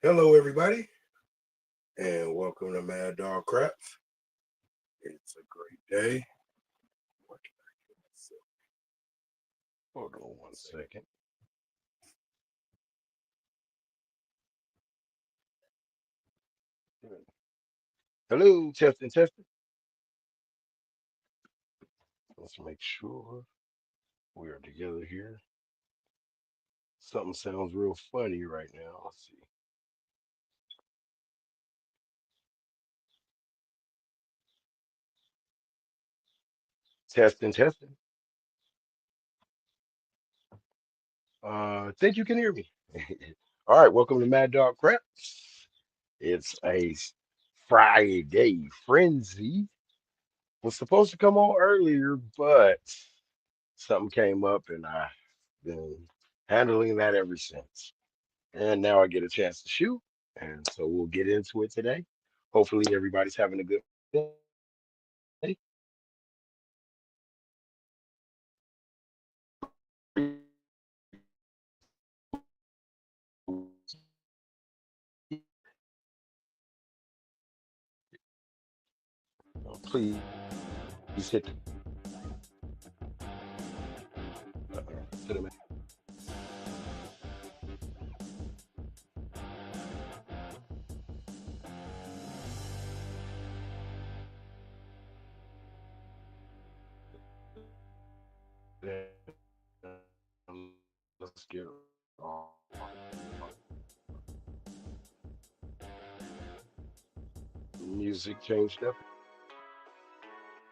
Hello, everybody, and welcome to Mad Dog Craps. It's a great day. What can I get myself? Hold on one second. Hello, testing, testing. Let's make sure we are together here. Something sounds real funny right now. Let's see. Testing, testing. Think you can hear me. All right, welcome to Mad Dog Craps. It's a Friday frenzy. Was supposed to come on earlier, but something came up and I've been handling that ever since. And now I get a chance to shoot. And so we'll get into it today. Hopefully everybody's having a good day. Please hit the let's get on. Music changed up.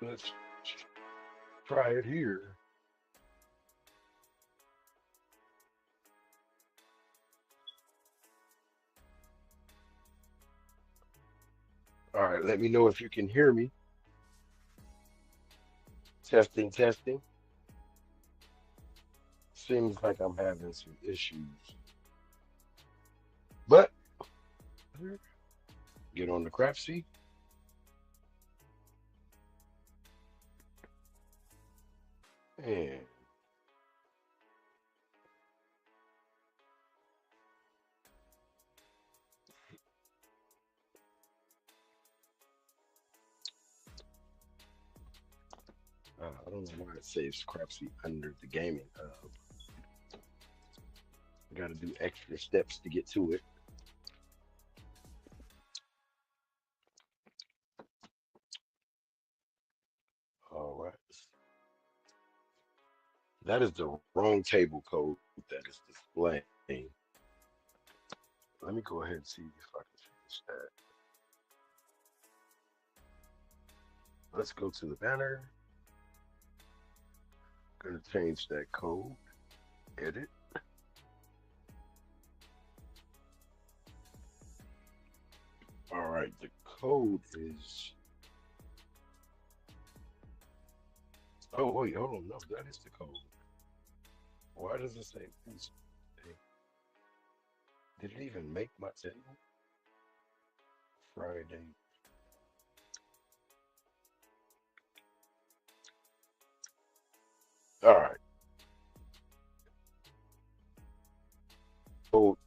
Let's try it here. All right, let me know if you can hear me. Testing, testing. Seems like I'm having some issues. But get on the Crapsee. And I don't know why it says Crapsee under the gaming hub. I got to do extra steps to get to it. All right. That is the wrong table code that is displaying. Let me go ahead and see if I can finish that. Let's go to the banner. Gonna change that code. Edit. All right, the code is. Oh wait, hold on. No, that is the code. Why does it say this? Did it even make my table? Friday. All right. So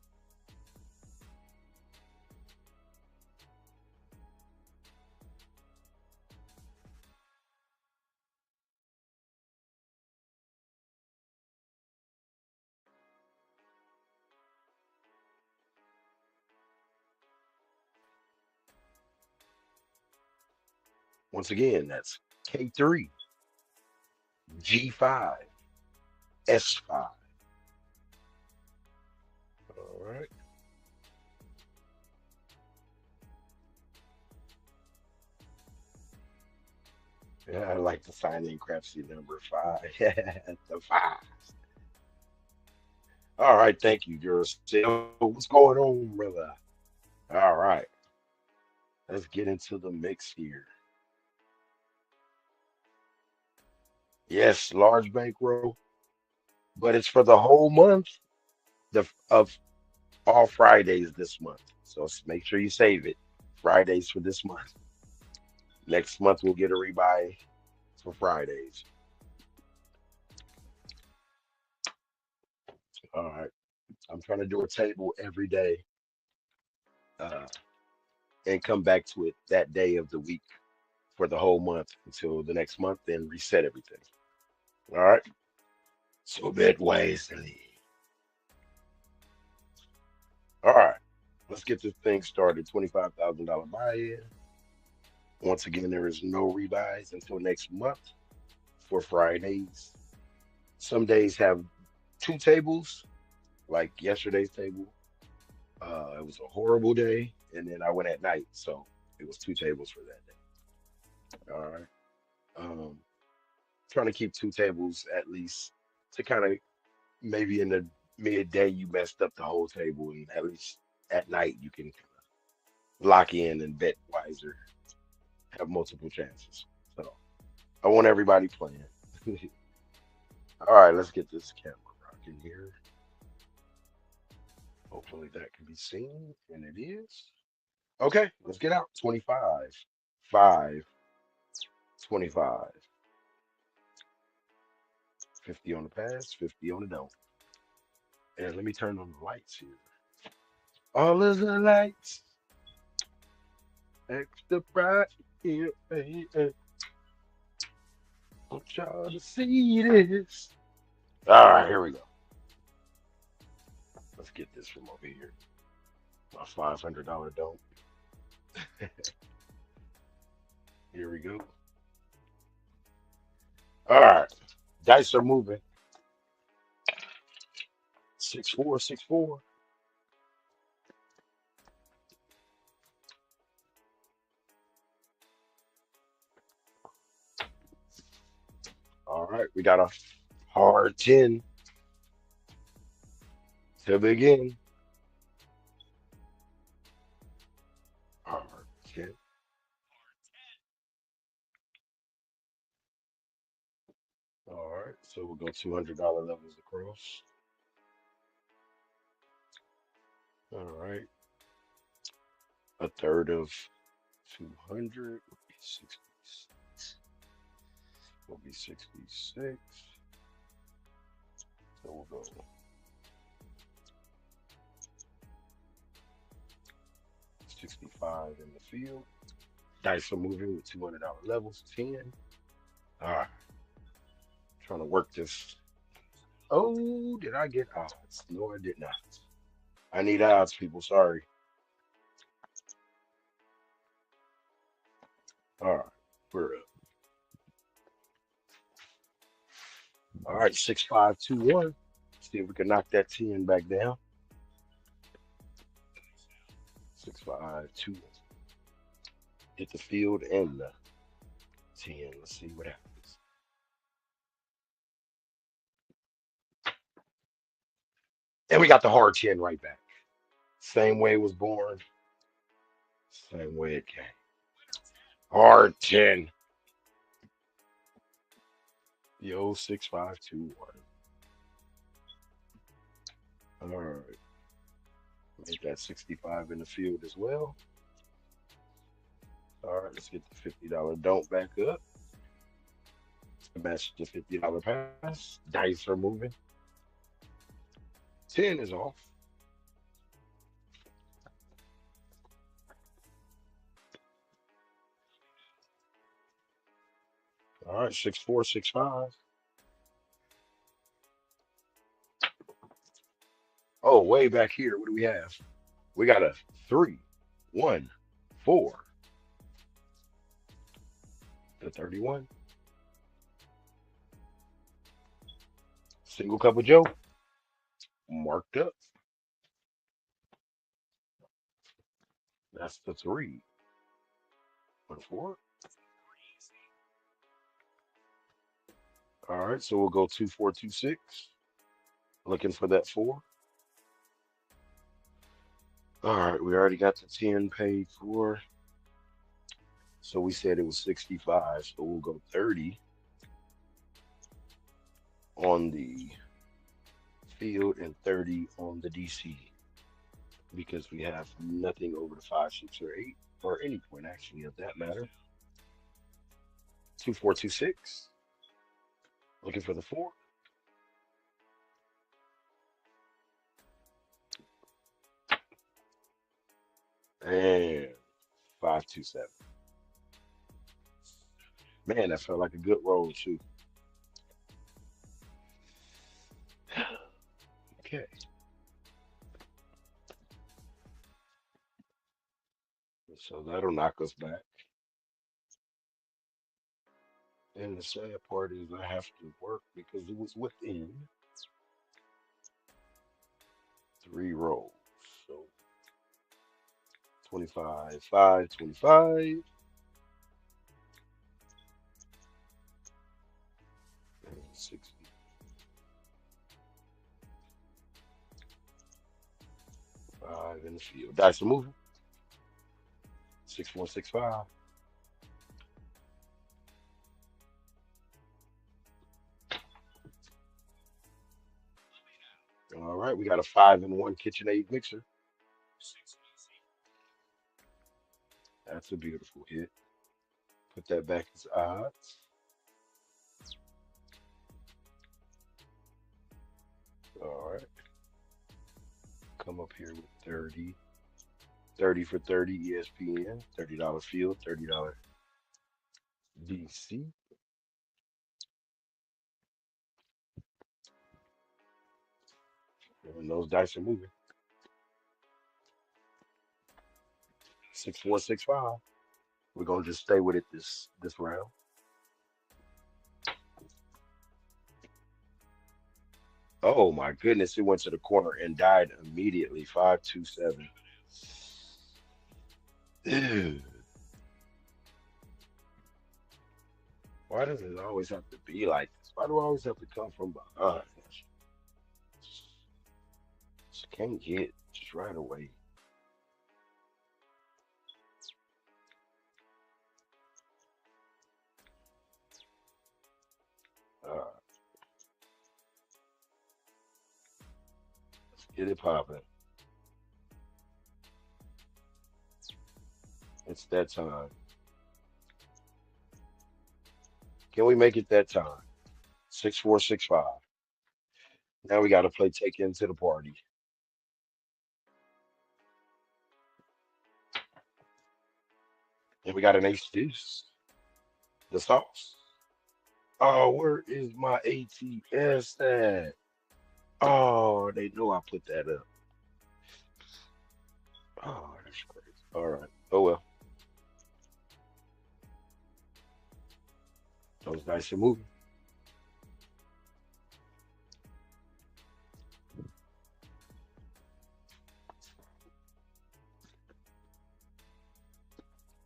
once again, that's K3, G5, S5. All right. Yeah, I like to sign in Crapsey number five. The five. All right, thank you, Duracell. What's going on, brother? All right, let's get into the mix here. Yes, large bankroll, but it's for the whole month of all Fridays this month. So make sure you save it. Fridays for this month. Next month we'll get a rebuy for Fridays. All right. I'm trying to do a table every day. uh, and come back to it that day of the week for the whole month until the next month, then reset everything. All right. So bet wisely. All right. Let's get this thing started. $25,000 buy-in. Once again, there is no rebuys until next month for Fridays. Some days have two tables, like yesterday's table. It was a horrible day, and then I went at night, so it was two tables for that day. All right. Um, Trying to keep two tables at least to kind of maybe in the midday you messed up the whole table, and at least at night you can lock in and bet wiser, have multiple chances. So I want everybody playing. All right, let's get this camera rocking here. Hopefully that can be seen, and it is. Okay, let's get out. 25, 5, 25, 50 on the pass, 50 on the don't. And let me turn on the lights here. All of the lights, extra bright. Yeah, yeah. Want y'all to see this. All right, here we go. Let's get this from over here. My $500 don't. Here we go. All right, dice are moving. 6-4, 6-4. All right, we got a hard 10 to begin. Hard 10. All right, so we'll go $200 levels across. All right, a third of 200 would be 66. Will be 66. So we'll go 65 in the field. Dice are moving with $200 levels. 10. All right, trying to work this. Oh, did I get odds? No, I did not. I need odds, people. Sorry. All right, we're up. All right, 6-5-2-1. See if we can knock that 10 back down. 6-5-2-1. Hit the field and the 10. Let's see what happens. And we got the hard 10 right back. Same way it was born, same way it came. Hard 10. Yo, 6-5-2-1. All right. Make that 65 in the field as well. All right, let's get the $50 don't back up. Match the $50 pass. Dice are moving. 10 is off. All right, 6-4, 6-5. Oh, way back here. What do we have? We got a 3, 1, 4. The 31. Single cup of Joe. Marked up. That's the 3. 1, 4. All right, so we'll go 2-4, 2-6. Looking for that 4. All right, we already got the 10 paid for. So we said it was 65. So we'll go 30 on the field and 30 on the DC because we have nothing over the 5, 6, or 8, or any point actually of that matter. 2-4, 2-6. Looking for the 4. And 527. Man, that felt like a good roll too. Okay. So that'll knock us back. And the sad part is I have to work because it was within 3 rolls. So 25, 5, 25, and 60. Five in the field. Dice are moving. 6, 4, 6, 5. All right, we got a 5-in-1 KitchenAid mixer. That's a beautiful hit. Put that back as odds. All right, come up here with 30. 30 for 30 ESPN. $30 field, $30 DC. And those dice are moving. 6, 4, 6, 5. We're gonna just stay with it this round. Oh my goodness, it went to the corner and died immediately. 527. Ew. Why does it always have to be like this? Why do I always have to come from behind? Just can't get just right away. Uh, let's get it popping. It's that time. Can we make it that time? 6, 4, 6, 5. Now we got to play take into the party. And we got an ace deuce. The sauce. Oh, where is my ATS at? Oh, they know I put that up. Oh, that's crazy. All right. Oh well. Those dice are moving.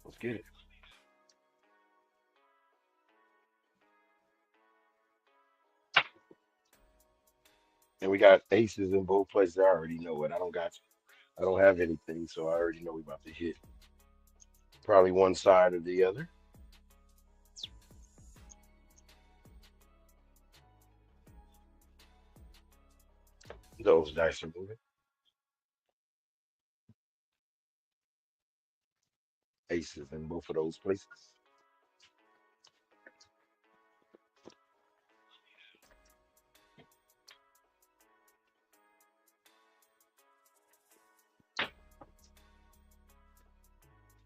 Let's get it. And we got aces in both places. I already know it. I don't have anything, so I already know we about to hit probably one side or the other. Those dice are moving. Aces in both of those places.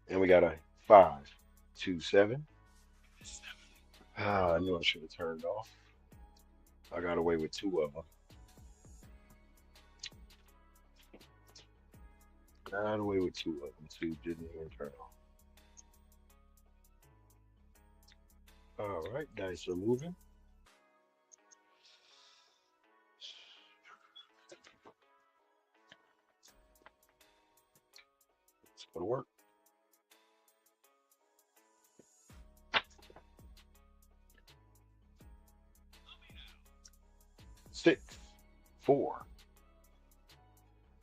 And we got a 5, 2, 7. Ah, I knew I should have turned off. I got away with two of them. Got away with two of them. Two didn't even turn off. All right, dice are moving. Let's go to work. 6, 4,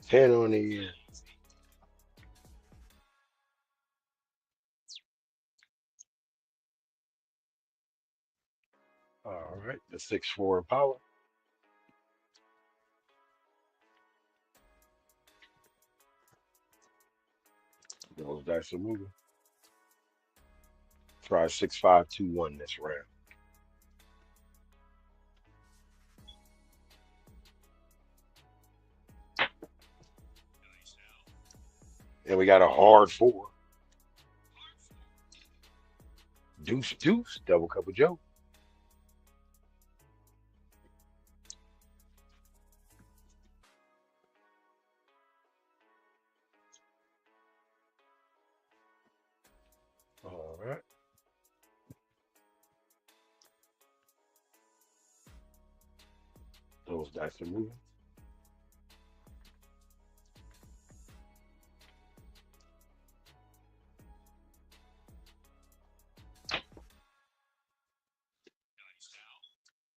10 on the end. All right, the 6, 4 power. Those dice are moving. Try 6, 5, 2, 1 this round. And we got a hard four. Deuce, deuce, double cup of Joe. All right. Those dice are moving.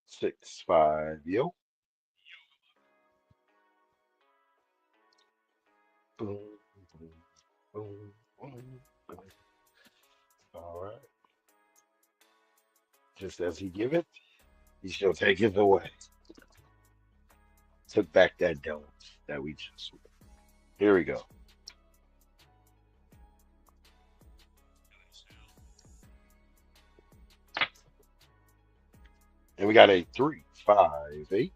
Six, five, yo. Boom, boom, boom, boom, boom. All right. Just as he give it, he shall take it away. Took back that donut that we just. Here we go. And we got a three, five, eight.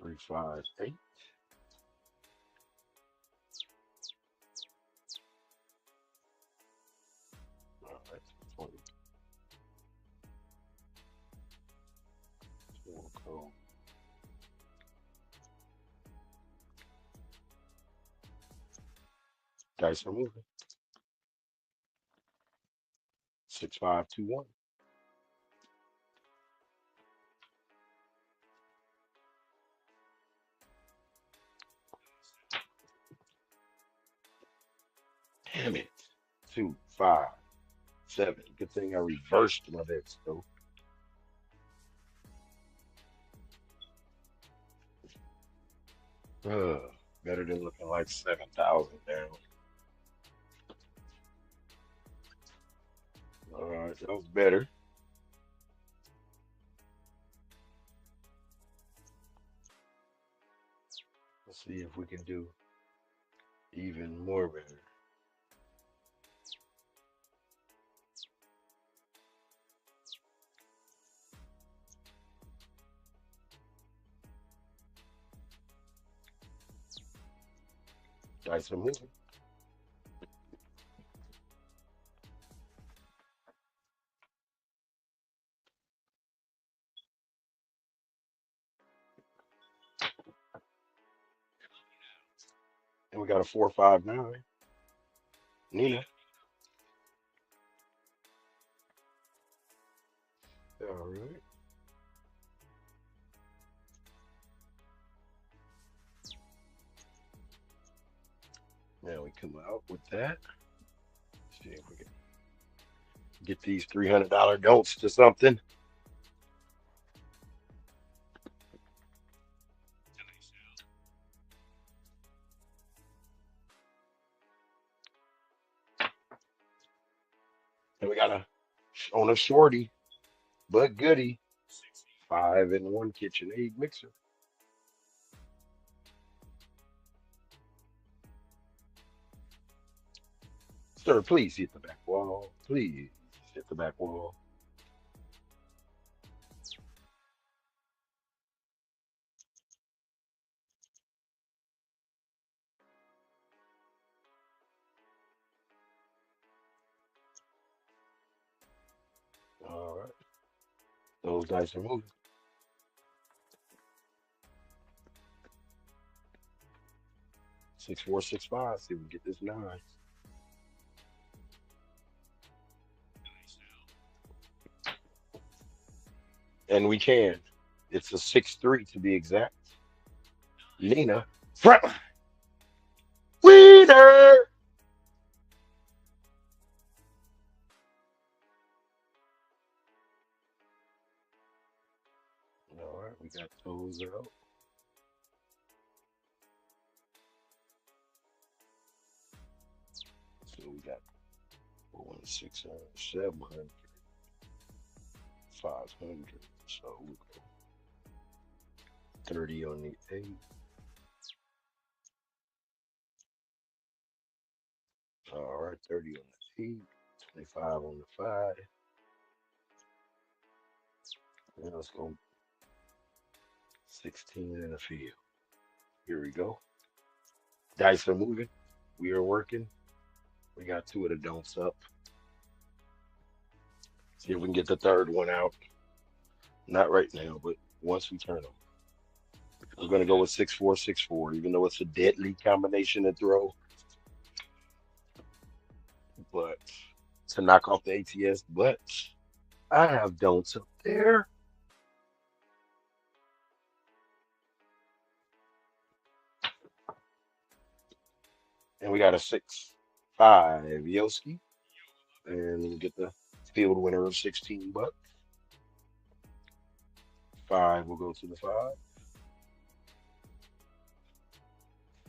3, 5, 8. All right. 20. We'll go. Dice are moving. 6, 5, 2, 1. Damn it. 2, 5, 7. Good thing I reversed my bets though. Better than looking like 7,000 down. All right, that was better. Let's see if we can do even more better. Dice are moving. And we got a 4, 5, 9. Nina. All right. Now we come out with that. See if we can get these $300 don'ts to something. And we got a on a shorty, but goody. 5-in-1 KitchenAid mixer. Sir, please hit the back wall. Please hit the back wall. All right. Those dice are moving. 6, 4, 6, 5. See if we can get this 9. And we can. It's a 6-3 to be exact. Nina. Front. Winner! All right, we got those out. So we got 600, 700, 500. So we go 30 on the 8. All right, 30 on the 8, 25 on the 5. And let's go 16 in the field. Here we go. Dice are moving. We are working. We got two of the don'ts up. See if we can get the third one out. Not right now, but once we turn them. We're going to go with 6464, even though it's a deadly combination to throw. But to knock off the ATS, but I have don'ts up there. And we got a 6-5 Yoski. And we get the field winner of 16 bucks. 5 will go to the 5.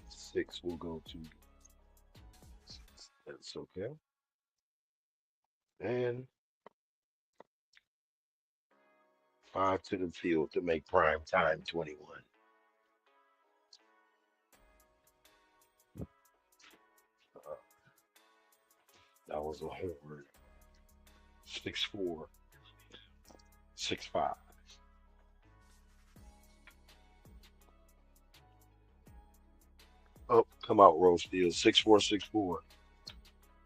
6 will go to 6. That's okay. And 5 to the field to make prime time 21. That was a horn. 6-4. 6-5. Oh, come out, Rosefield. 6-4-6-4.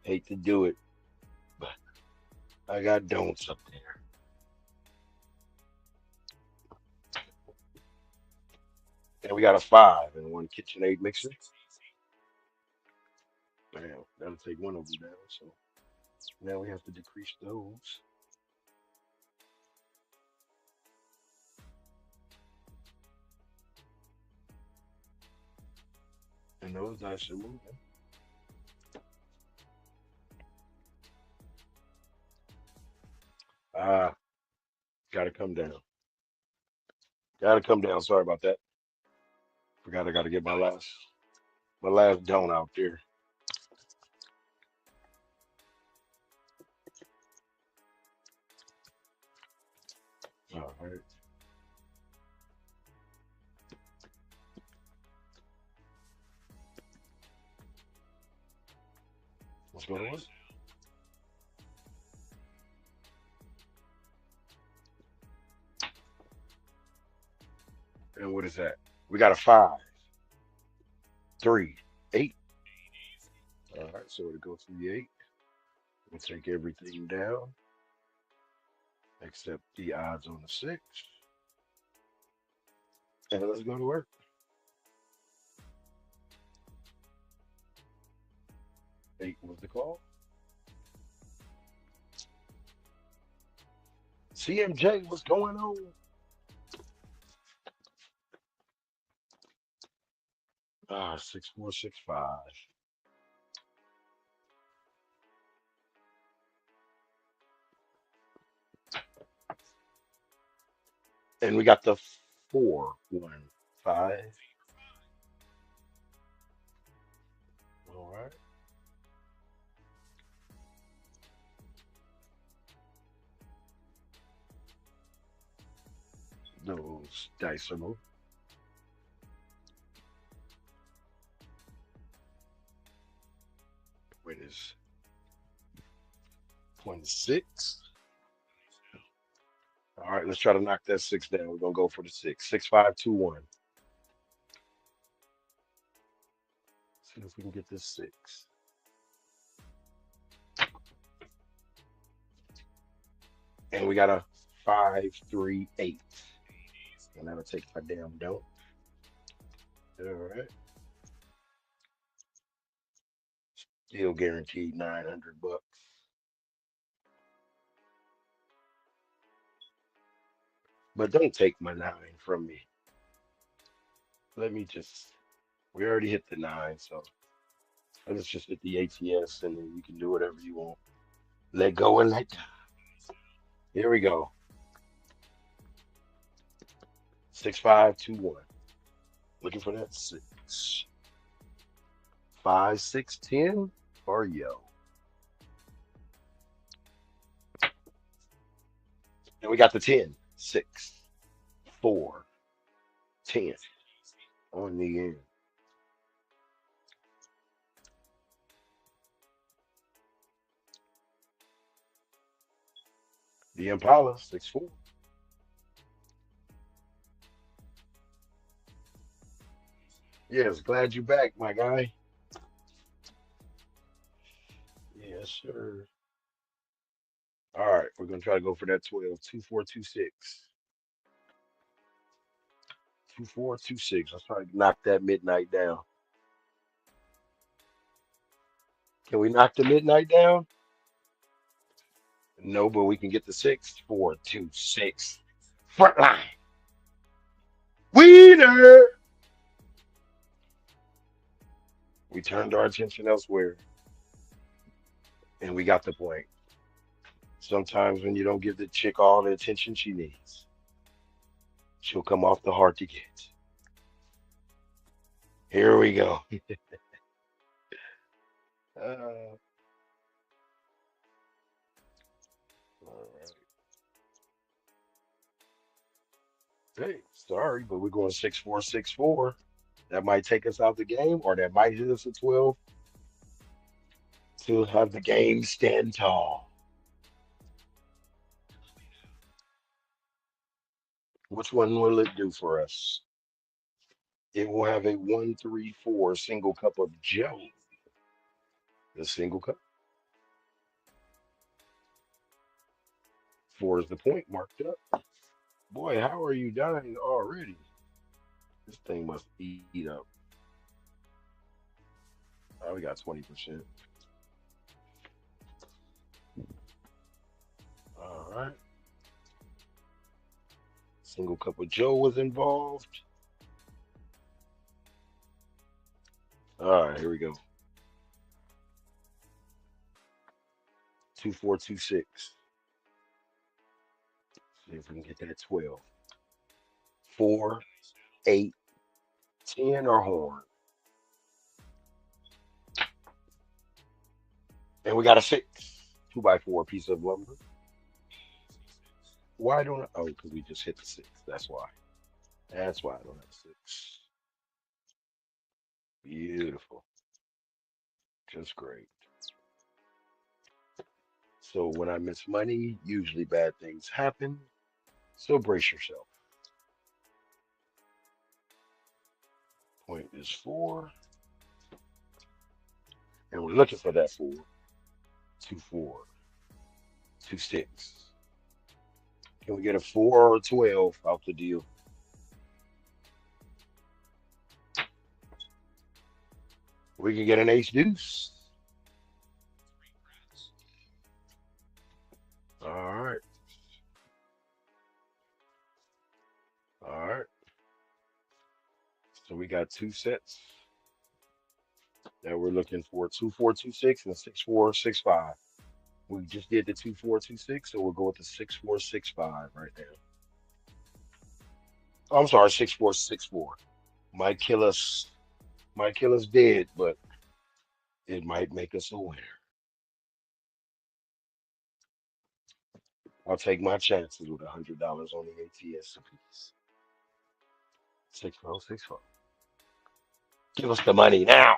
Hate to do it, but I got don'ts up there. And we got a 5 and one KitchenAid mixer. Damn, that'll take one of them down. So now we have to decrease those. And those dice are moving. Ah, gotta come down. Gotta come down. Sorry about that. Forgot I gotta get my last don't out there. All right. What's going on? And what is that? We got a 5, 3, 8. All right, so it'll go through the 8. We'll take everything down except the odds on the 6. And let's go to work. 8 was the call. CMJ, what's going on? Ah, 6465. And we got the 4-1-5. All right. Those dice are moving. Wait, is 26. All right, let's try to knock that 6 down. We're gonna go for the 6. 6-5-2-1. See if we can get this 6. And we got a 5-3-8. And that'll take my damn dope. All right. Still guaranteed 900 bucks. But don't take my 9 from me. Let me just, we already hit the 9, so let's just hit the ATS and then you can do whatever you want. Let go and let go. Here we go. 6-5-2-1. Looking for that 6. 5-6-10 or yo. And we got the 10. 6-4-10 on the end. The Impala 6-4. Yes, glad you're back, my guy. Yes, sir. All right, we're gonna try to go for that 12. 2426. 2426. Let's try to knock that midnight down. Can we knock the midnight down? No, but we can get the 6. 426. Front line. Winner! We turned our attention elsewhere and we got the point. Sometimes when you don't give the chick all the attention she needs, she'll come off the hard to get. Here we go. All right. Hey, sorry, but we're going 6-4-6-4. That might take us out the game, or that might hit us at 12 to have the game stand tall. Which one will it do for us? It will have a 1-3-4 single cup of Joe. The single cup. 4 is the point marked up. Boy, how are you dying already? This thing must eat up. Oh, we got 20%. All right. Single cup of Joe was involved. All right, here we go. 2426. See if we can get that 12. 4, 8, 10 or horn. And we got a 6. 2x4 piece of lumber. Why don't I? Oh, because we just hit the 6. That's why. That's why I don't have 6. Beautiful. Just great. So when I miss money, usually bad things happen. So brace yourself. Point is 4. And we're looking for that 4. 2-4. 2-6. Can we get a 4 or a 12 out the deal? We can get an ace deuce. All right. All right. So we got 2 sets that we're looking for 2-4-2-6 and 6-4-6-5. We just did the 2-4-2-6, so we'll go with the 6-4-6-5 right now. Oh, I'm sorry, 6-4-6-4. Might kill us, might kill us dead, but it might make us a winner. I'll take my chances with $100 on the ATS piece. 6-4-6-4. Give us the money now.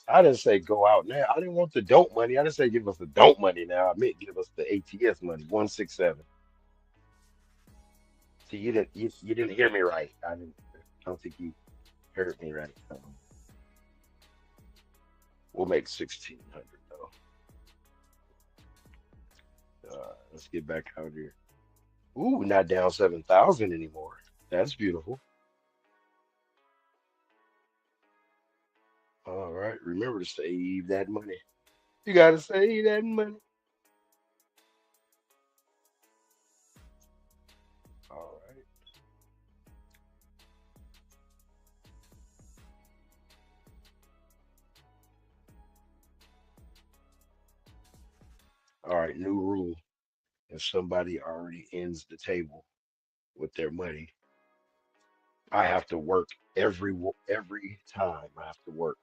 I didn't say go out now. I didn't want the don't money. I didn't say give us the don't money now. I meant give us the ATS money. 167. See, you didn't hear me right. I don't think you heard me right. We'll make 1600 though. Let's get back out here. Ooh, not down 7,000 anymore. That's beautiful. All right, remember to save that money. You gotta save that money. All right. All right, new rule. If somebody already ends the table with their money, I have to work every time I have to work.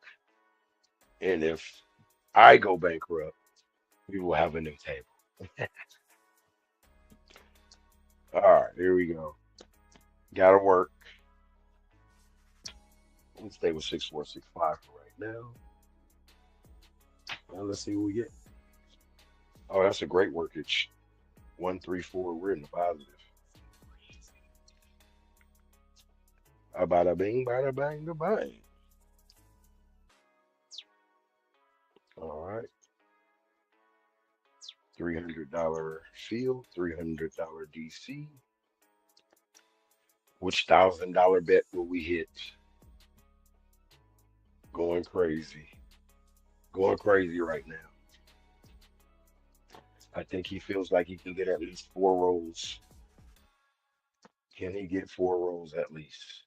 And if I go bankrupt, we will have a new table. All right, here we go. Gotta work. Let's stay with 6-4-6-5 for right now. Now let's see what we get. Oh, that's a great workage. 1-3-4. We're in the positive. Bada bing, bada bang, da bang. All right. $300 field, $300 DC. Which $1,000 bet will we hit? Going crazy. Going crazy right now. I think he feels like he can get at least 4 rolls. Can he get 4 rolls at least?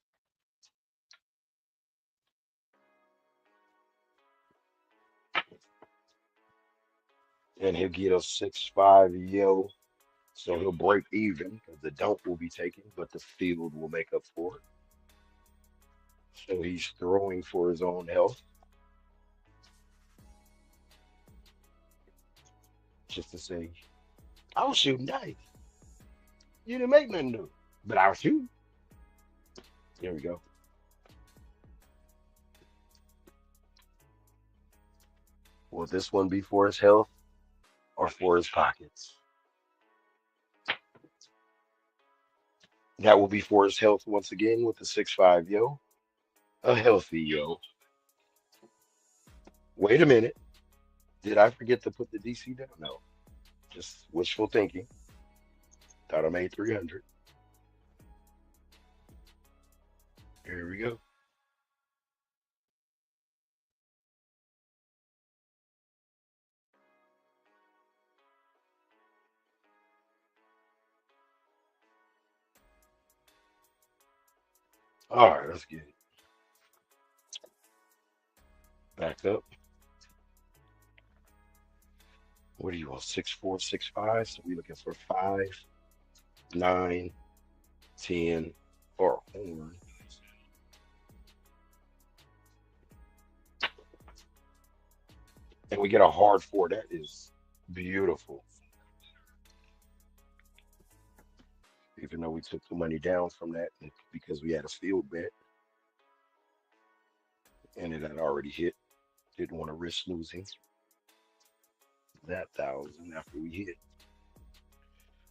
And he'll get a 6-5 yo. So he'll break even because the dump will be taken, but the field will make up for it. So he's throwing for his own health just to say, I was shooting dice. You didn't make nothing new. But I was shooting. There we go. Will this one be for his health or for his pockets? That will be for his health once again with the 6-5 yo. A healthy yo. Wait a minute. Did I forget to put the DC down? No. Just wishful thinking. Thought I made 300. Here we go. All right, let's get it. Back up. What do you want? 6-4, 6-5. So we're looking for 5, 9, 10, or horn. And we get a hard 4. That is beautiful. Even though we took the money down from that because we had a field bet and it had already hit. Didn't want to risk losing that 1,000 after we hit.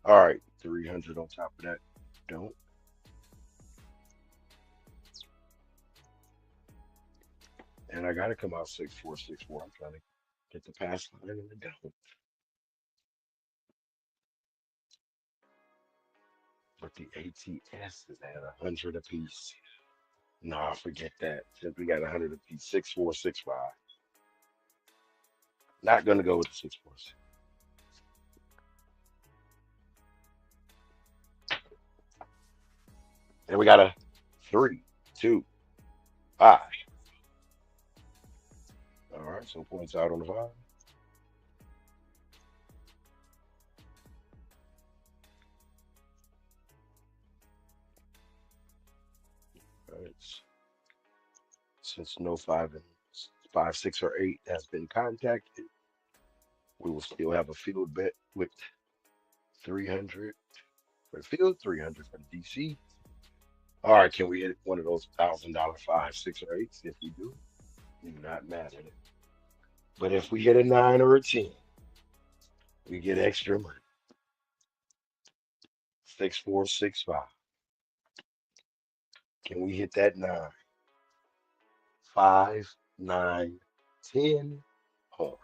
All right, 300 on top of that. Don't. And I got to come out 6-4, 6-4. I'm trying to get the pass line and the don't. But the ATS is at 100 apiece. Nah, forget that. Since we got 100 apiece, 6-4, 6-5. Not gonna go with the 6-4. And we got a 3, 2, 5. All right, so points out on the 5. All right. Since no 5, 6, or 8 has been contacted, we will still have a field bet with 300 for the field, 300 for the DC. All right, can we hit one of those $1,000 5, 6, or 8s? If we do, you're not mad at it. But if we hit a 9 or a 10, we get extra money. 6-4, 6-5. Can we hit that 9? 5, 9, 10 hard.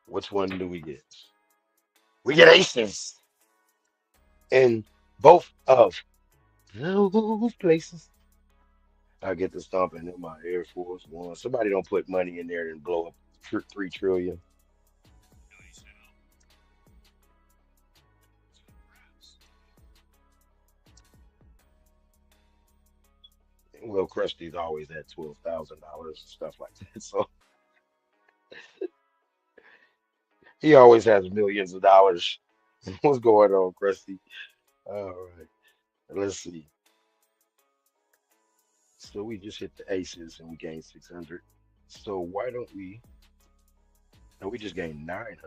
Which one do we get? We get aces in both of those places. I get the stomping in my Air Force One. Somebody don't put money in there and blow up 3 trillion. Well, Krusty's always had $12,000 and stuff like that. So he always has millions of dollars. What's going on, Krusty? All right, let's see. So we just hit the aces and we gained 600. So why don't we? No, we just gained 900.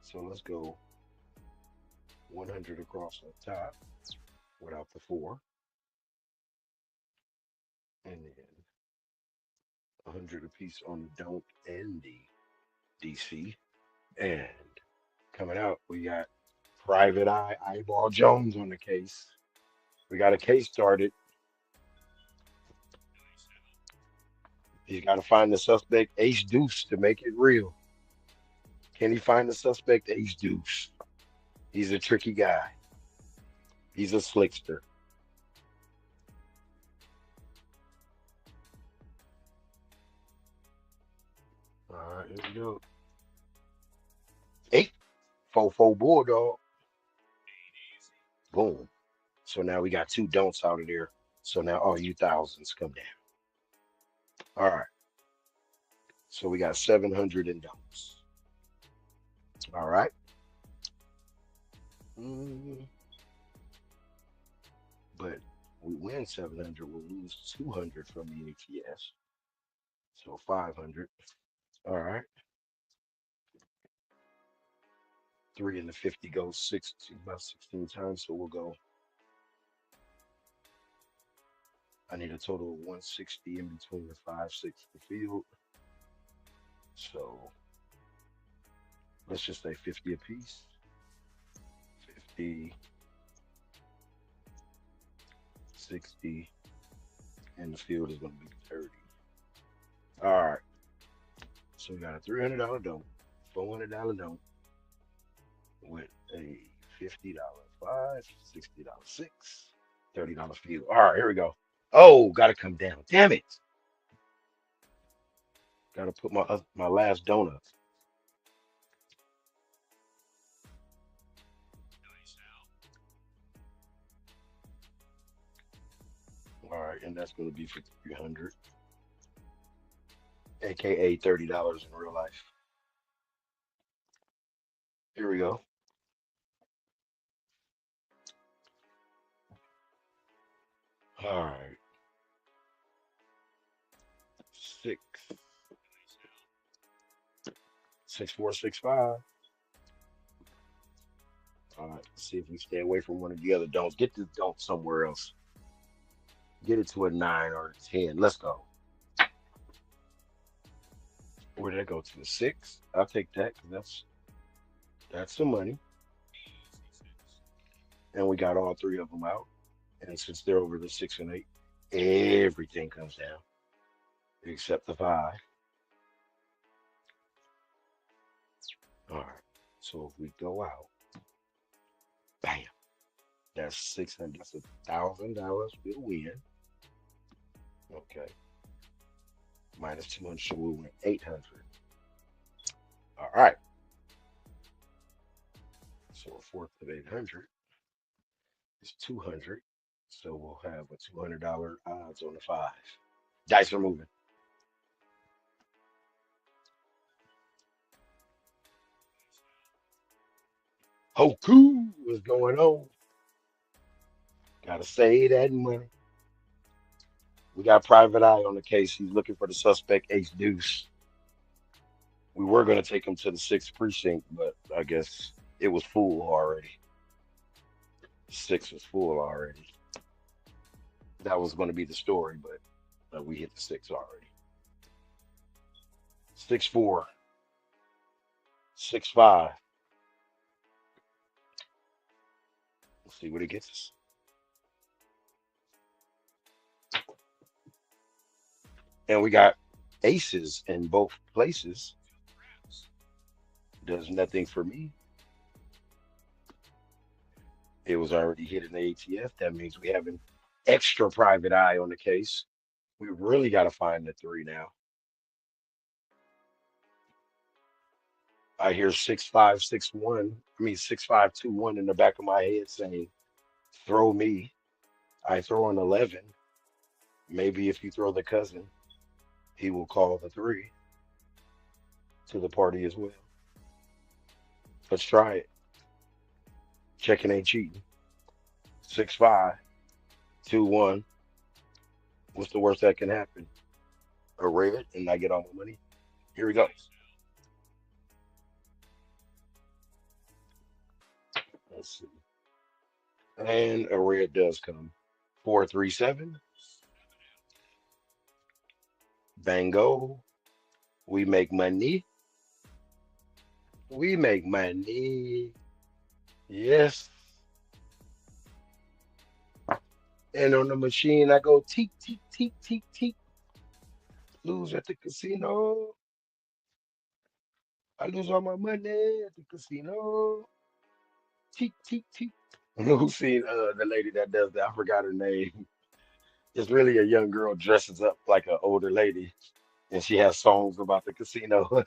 So let's go 100 across the top without the 4, and then 100 apiece on the don't and the DC. And coming out, we got Private Eye Eyeball Jones on the case. We got a case started. He's got to find the suspect ace deuce to make it real. Can he find the suspect ace deuce? He's a tricky guy. He's a slickster. All right, here we go. Eight, 4-4 bulldog. Boom. So now we got two don'ts out of there. So now all you thousands come down. All right. So we got 700 in don'ts. All right. Mm, but we win 700, we'll lose 200 from the ATS. So 500. All right. 3 and the 50 goes 60, about 16 times. So we'll go. I need a total of 160 in between the 5, 6, the field. So let's just say 50 apiece. 50, 60, and the field is going to be 30. All right. So we got a $300 don't, $400 don't with a $50 5, $60 6, $30 field. All right, here we go. Oh, got to come down. Damn it. Got to put my last donut. All right, and that's going to be for 300, aka $30 in real life. Here we go. All right, 6, 6, 4, 6, 5. All right, let's see if we stay away from one of the other don'ts. Get this don't somewhere else. Get it to a 9 or a 10. Let's go. Where did I go to? A 6? I'll take that because that's some money. And we got all three of them out. And since they're over the 6 and 8, everything comes down except the 5. All right. So if we go out, bam, that's 600. That's $1,000 we'll win. Okay. Minus 200, so we'll win 800. All right. So a fourth of 800 is 200. So we'll have a $200 odds on the 5. Dice are moving. Hoku, what's going on? Gotta save that money. We got private eye on the case. He's looking for the suspect ace deuce. We were gonna take him to the 6th precinct, but I guess it was full already. 6 was full already. That was gonna be the story, but we hit the 6 already. 6, 4, 6, 5. Let's see what it gets us. And we got aces in both places. Does nothing for me. It was already hit in the ATF. That means we have an extra private eye on the case. We really got to find the 3 now. I hear 6561. I mean 6521 in the back of my head saying, "Throw me." I throw an 11. Maybe if you throw the cousin, he will call the 3 to the party as well. Let's try it. Checking ain't cheating. 6521. What's the worst that can happen? A red and I get all my money. Here we go. Let's see. And a red does come. 437. Bango. We make money. We make money. Yes. And on the machine, I go teek, teek, teek, teek, teek. Lose at the casino. I lose all my money at the casino. Teek, teek, teek. Who's seen the lady that does that? I forgot her name. It's really a young girl dresses up like an older lady, and she has songs about the casino.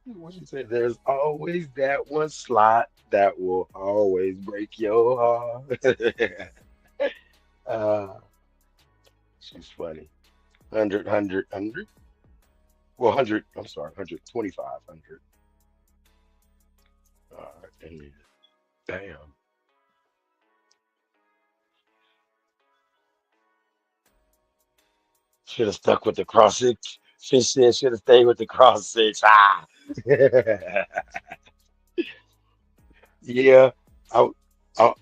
What she said, there's always that one slot that will always break your heart. uh, she's funny. 100, 100, 100. Well, 100, I'm sorry, 125, 100. All right, and then, bam. Should have stuck with the cross six. Fish said should have stayed with the cross six. Ah. Yeah. I, I,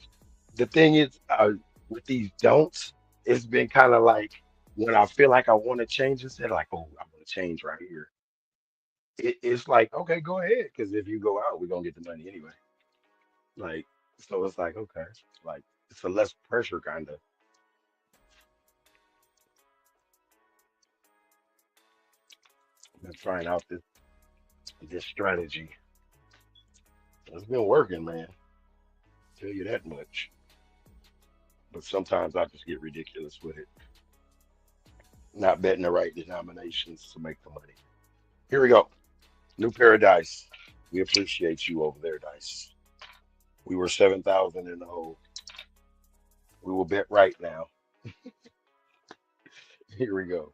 the thing is, with these don'ts, it's been kind of like when I feel like I want to change, instead like, oh, I want to change right here. It's like, okay, go ahead, because if you go out, we're gonna get the money anyway. Like, so it's like, okay, like it's a less pressure kind of. Been trying out this strategy. It's been working, man. Tell you that much. But sometimes I just get ridiculous with it. Not betting the right denominations to make the money. Here we go. New paradise. We appreciate you over there, Dice. We were 7,000 in the hole. We will bet right now. Here we go.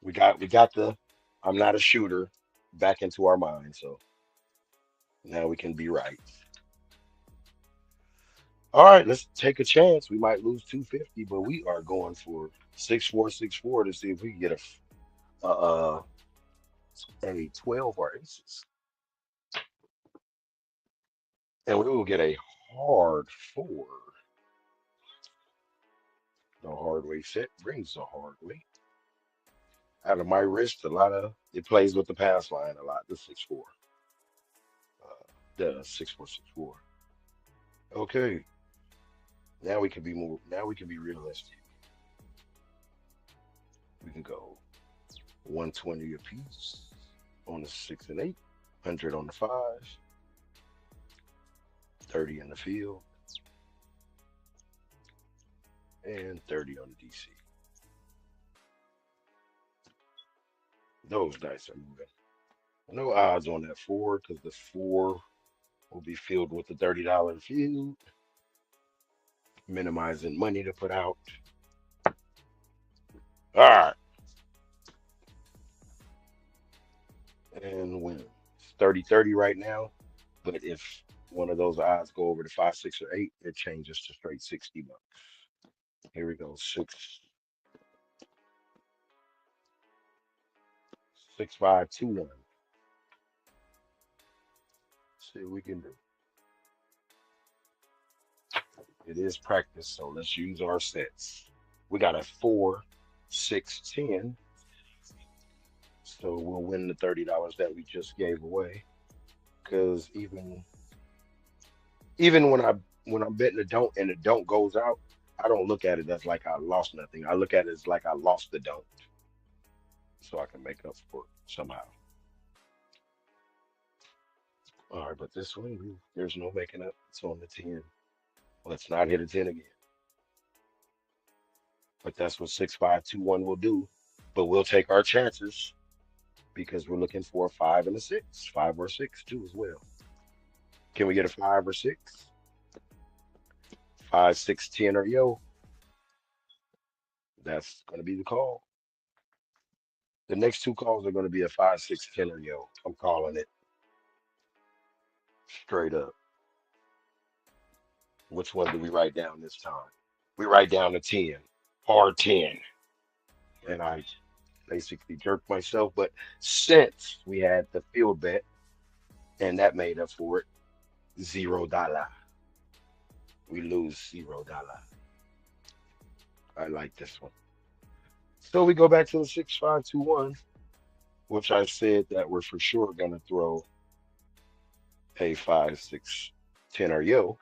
We got the I'm not a shooter back into our mind, so now we can be right. All right, let's take a chance. We might lose 250, but we are going for 6464 to see if we can get a 12 or aces. And we will get a hard four. The hard way set brings the hard way. Out of my wrist, a lot of it plays with the pass line a lot. The 6-4, the 6464. Okay, now we can be more. Now we can be realistic. We can go 120 apiece on the 6 and 8, 100 on the 5, 30 in the field, and 30 on the DC. Those dice are moving. No odds on that four because the four will be filled with the $30 field, minimizing money to put out. All right, and win. It's 30-30 right now, but if one of those odds go over to 5, 6, or 8, it changes to straight $60. Here we go. 6, 5, 2, 1. See what we can do. It is practice, so let's use our sets. We got a 4, 6, 10. So we'll win the $30 that we just gave away. Because even when I'm betting the don't and the don't goes out, I don't look at it as like I lost nothing. I look at it as like I lost the don't, so I can make up for it somehow. All right, but this one, there's no making up. It's on the 10. Let's not hit a 10 again. But that's what 6, 5, 2, 1 will do. But we'll take our chances because we're looking for a 5 and a 6, 5 or 6 too as well. Can we get a 5 or 6? 5, 6, 10 or yo? That's going to be the call. The next two calls are going to be a 5, 6, 10 or yo. I'm calling it straight up. Which one do we write down this time? We write down a 10, hard 10. And I basically jerked myself. But since we had the field bet and that made up for it, $0. We lose $0. I like this one. So we go back to the 6, 5, 2, 1, which I said that we're for sure gonna throw a 5, 6, 10 or yo.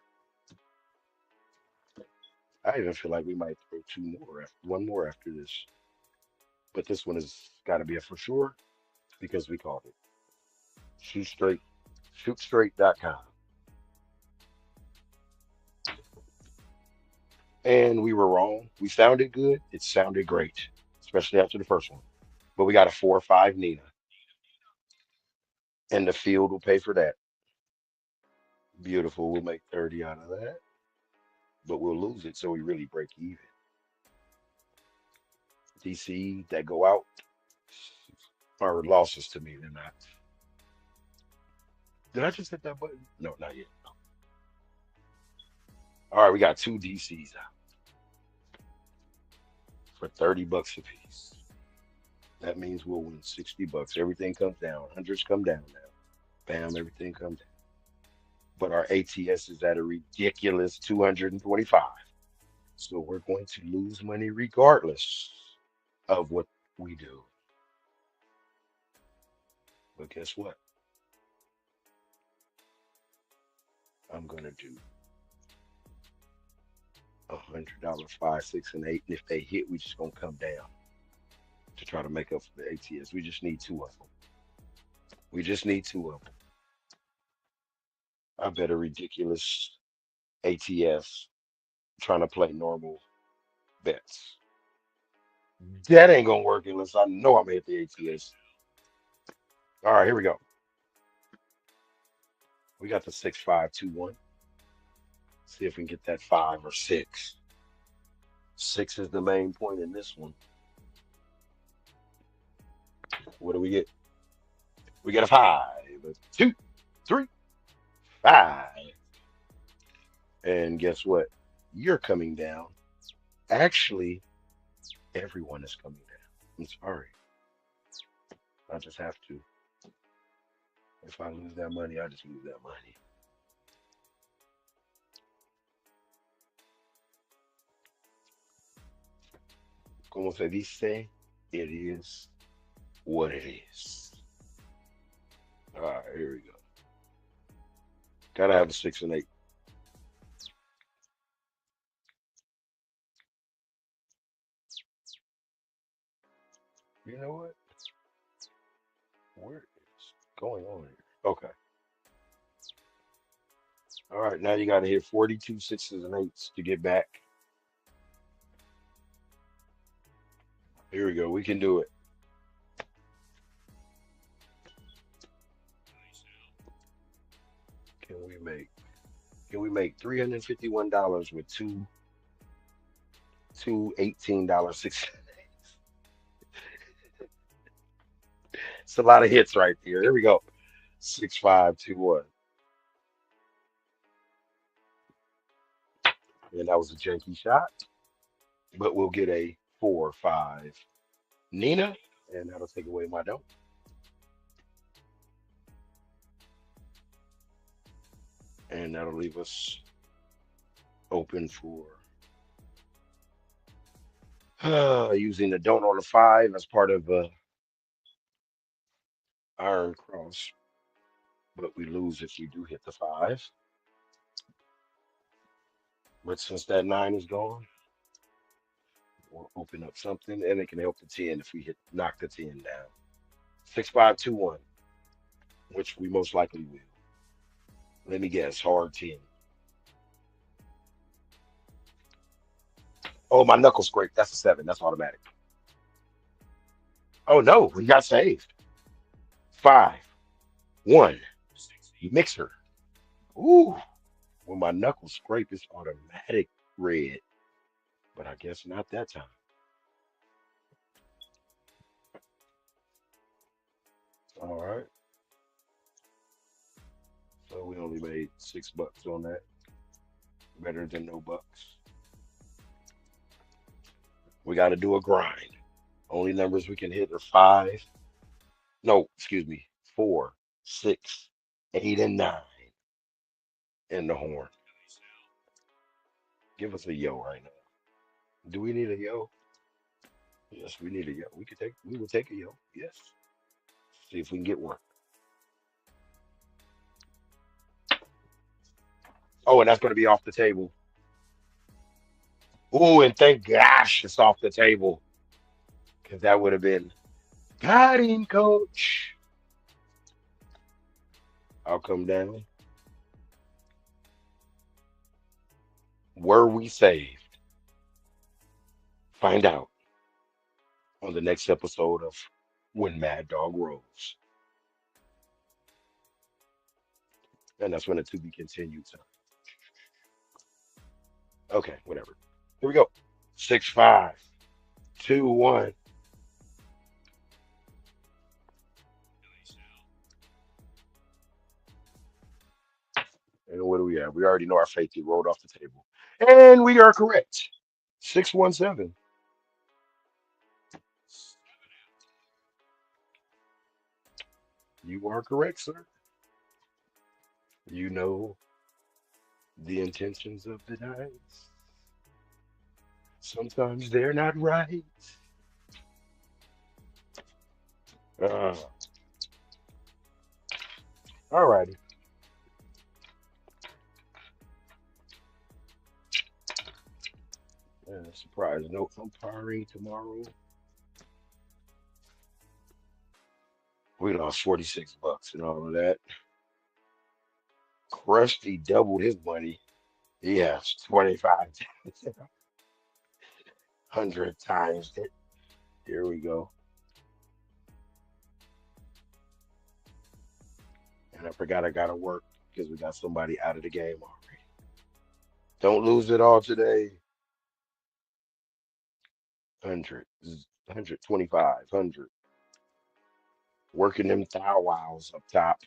I even feel like we might throw one more after this. But this one has got to be a for sure because we called it. Shoot straight, shootstraight.com. And we were wrong. We sounded good. It sounded great, especially after the first one. But we got a 4 or 5 Nina, and the field will pay for that. Beautiful. We'll make 30 out of that, but we'll lose it, so we really break even. DC that go out are losses to me. They're not. Did I just hit that button? No, not yet. All right, we got 2 DCs out for 30 bucks a piece. That means we'll win 60 bucks. Everything comes down. Hundreds come down now. Bam, everything comes down. But our ATS is at a ridiculous 225. So we're going to lose money regardless of what we do. But guess what? I'm going to do $100, 5, 6, and 8. And if they hit, we just going to come down to try to make up for the ATS. We just need 2 of them. We just need 2 of them. I bet a ridiculous ATS trying to play normal bets. That ain't gonna work unless I know I'm at the ATS. All right, here we go. We got the 6-5-2-1. See if we can get that 5 or 6. 6 is the main point in this one. What do we get? We get a 5, a 2, 3, 5. And guess what? You're coming down. Actually, everyone is coming down. I'm sorry. I just have to. If I lose that money, I just lose that money. Como se dice, it is what it is. All right, here we go. Gotta have a 6 and 8. You know what? Where is going on here? Okay. All right, now you gotta hit 42 6s and 8s to get back. Here we go. We can do it. Can we make $351 with two $18 6? It's a lot of hits right there. Here we go. 6-5-2-1. And that was a janky shot. But we'll get a 4-5 Nina. And that'll take away my dough. And that'll leave us open for using the don't on the 5 as part of Iron Cross. But we lose if we do hit the 5. But since that 9 is gone, we'll open up something and it can help the 10 if we knock the 10 down. 6-5-2-1, which we most likely will. Let me guess, hard 10. Oh, my knuckle scrape. That's a 7. That's automatic. Oh no, we got saved. 5, 1. Mixer. Ooh. When my knuckle scrape, it's automatic red. But I guess not that time. All right. So we only made $6 on that. Better than no bucks. We got to do a grind. Only numbers we can hit are 5. No, excuse me. 4, 6, 8, and 9 in the horn. Give us a yo right now. Do we need a yo? Yes, we need a yo. We will take a yo. Yes. See if we can get one. Oh, and that's going to be off the table. Oh, and thank gosh it's off the table because that would have been got him, coach. I'll come down. Were we saved? Find out on the next episode of When Mad Dog Rolls. And that's when the to be continued. So, okay, whatever. Here we go. 6-5, 2-1. And what do we have? We already know our fate rolled off the table. And we are correct. 617. You are correct, sir. You know the intentions of the dice. Sometimes they're not right. Uh, all righty. Surprise. No umpiring tomorrow. We lost 46 bucks and all of that. Krusty doubled his money. He has 2,500 times it. Here we go. And I forgot I got to work because we got somebody out of the game already. Don't lose it all today. 100, 125, 100. Working them thou wows up top.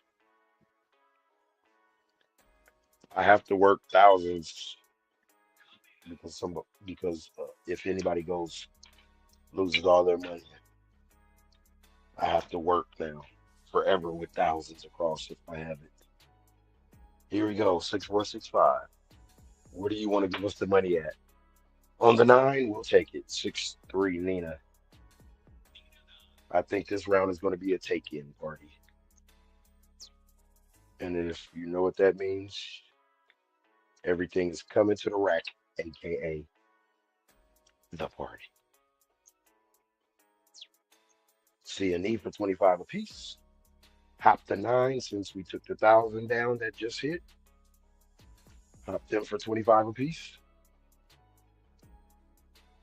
I have to work thousands because if anybody goes loses all their money, I have to work now forever with thousands across if I have it. Here we go, 6465. Where do you want to give us the money at? On the nine, we'll take it. 6-3, Nina. I think this round is going to be a take-in party. And if you know what that means, everything is coming to the rack, aka the party. See a need for 25 apiece. Hop the nine since we took the 1,000 down that just hit. Hop them for 25 apiece.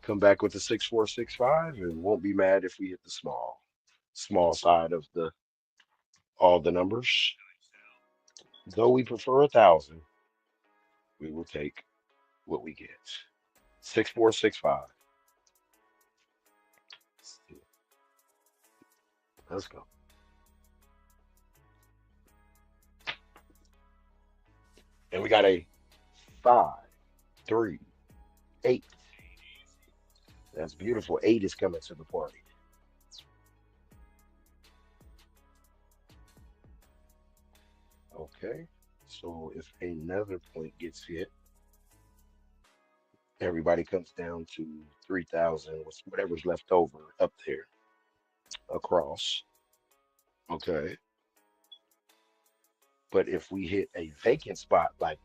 Come back with the 6-4-6-5 and won't be mad if we hit the small side of the all the numbers. Though we prefer 1,000, we will take what we get. 6-4-6-5. Let's go. And we got a 5-3-8. That's beautiful. 8 is coming to the party. Okay. So if another point gets hit, everybody comes down to 3,000, whatever's left over up there across. Okay. But if we hit a vacant spot, like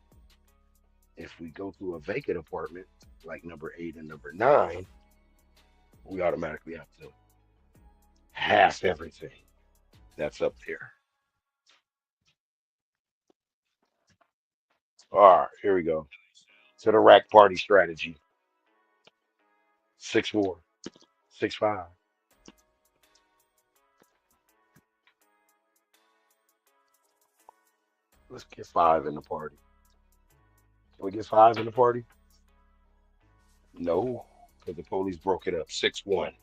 if we go through a vacant apartment, like number 8 and number 9, we automatically have to half everything that's up there. All right, here we go. To the rack party strategy. 6-4, 6-5. Let's get 5 in the party. Can we get 5 in the party? No, because the police broke it up. 6-1-7.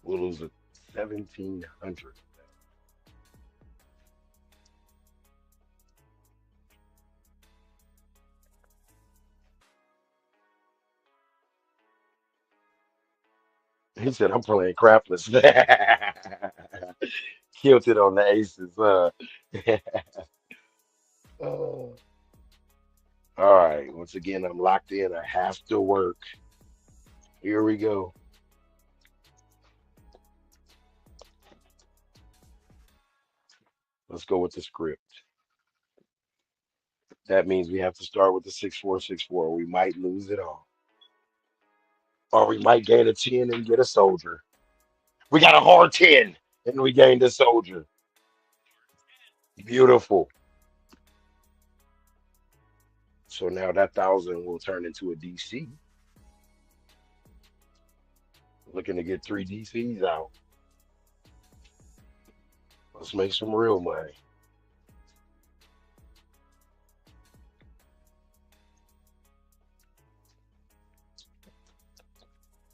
We'll lose a 1,700. He said, I'm playing crapless. Killed it on the aces. Oh. All right. Once again, I'm locked in. I have to work. Here we go. Let's go with the script. That means we have to start with the 6464. We might lose it all. Or we might gain a 10 and get a soldier. We got a hard 10 and we gained a soldier. Beautiful. So now that 1,000 will turn into a DC. Looking to get 3 DCs out. Let's make some real money.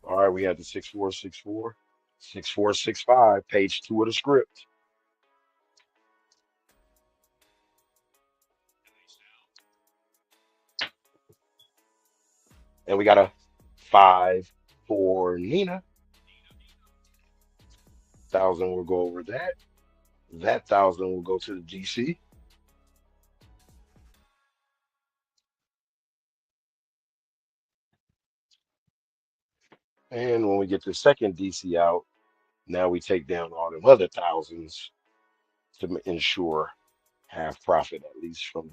All right, we have the 6464, 6465, page 2 of the script. And we got a 5 for Nina. 1,000 will go over that. That 1,000 will go to the DC. And when we get the second DC out, now we take down all them other thousands to ensure half profit, at least from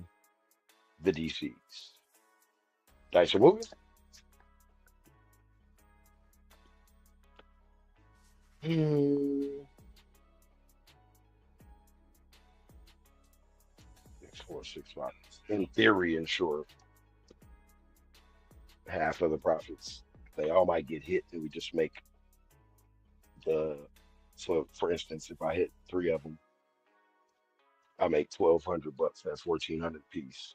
the DCs. Dice are moving. Hmm. 6465. In theory, ensure half of the profits. They all might get hit, and we just make the. So, for instance, if I hit 3 of them, I make 1,200 bucks. That's 1,400 piece.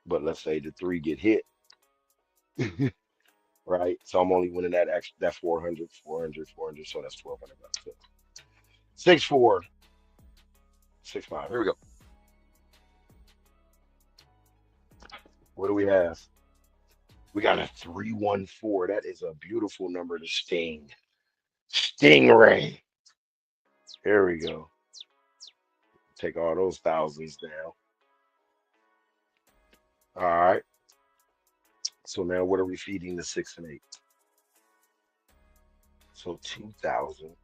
But let's say the 3 get hit, right? So I'm only winning that extra that 400, 400, 400. So that's 1,200 bucks. So 6465. Here we go. What do we have? We got a 314. That is a beautiful number to sting. Stingray. Here we go. Take all those thousands down. All right. So now what are we feeding the 6 and 8? So 2,000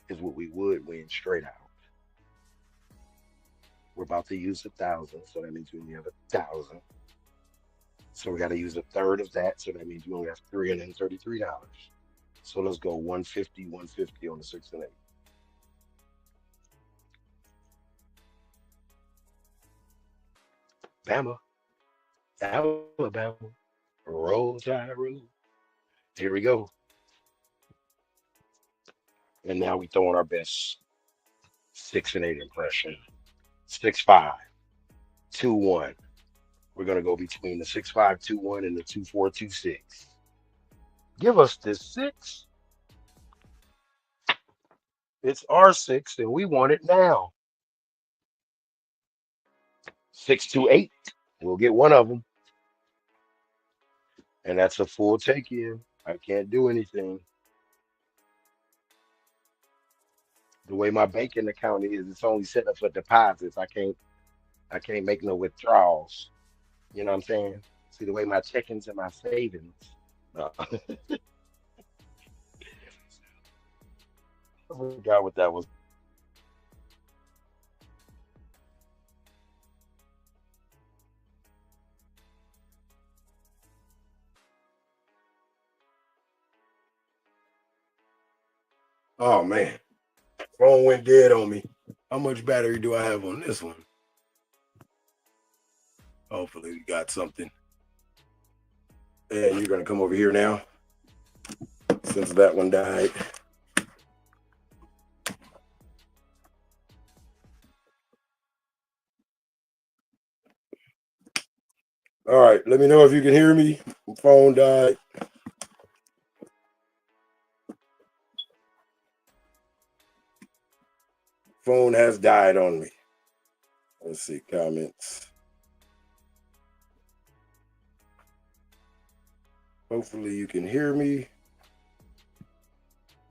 is what we would win straight out. We're about to use 1,000, so that means we only have 1,000. So we got to use a third of that, so that means we only have $333. So let's go 150, 150 on the 6 and 8. Bama, Alabama, roll tide roll. Here we go. And now we throw in our best 6 and 8 impression. 6-5, 2-1. We're gonna go between the 6-5-2-1 and the 2-4-2-6. Give us this 6. It's our 6, and we want it now. 6-2-8. We'll get one of them, and that's a full take in. I can't do anything. The way my banking account is, it's only set up for deposits. I can't make no withdrawals. You know what I'm saying? See the way my checkings and my savings. I forgot what that was. Oh man, phone went dead on me. How much battery do I have on this one? Hopefully we got something. And you're gonna come over here now, since that one died. All right, let me know if you can hear me. My phone died. Phone has died on me. Let's see, comments. Hopefully you can hear me.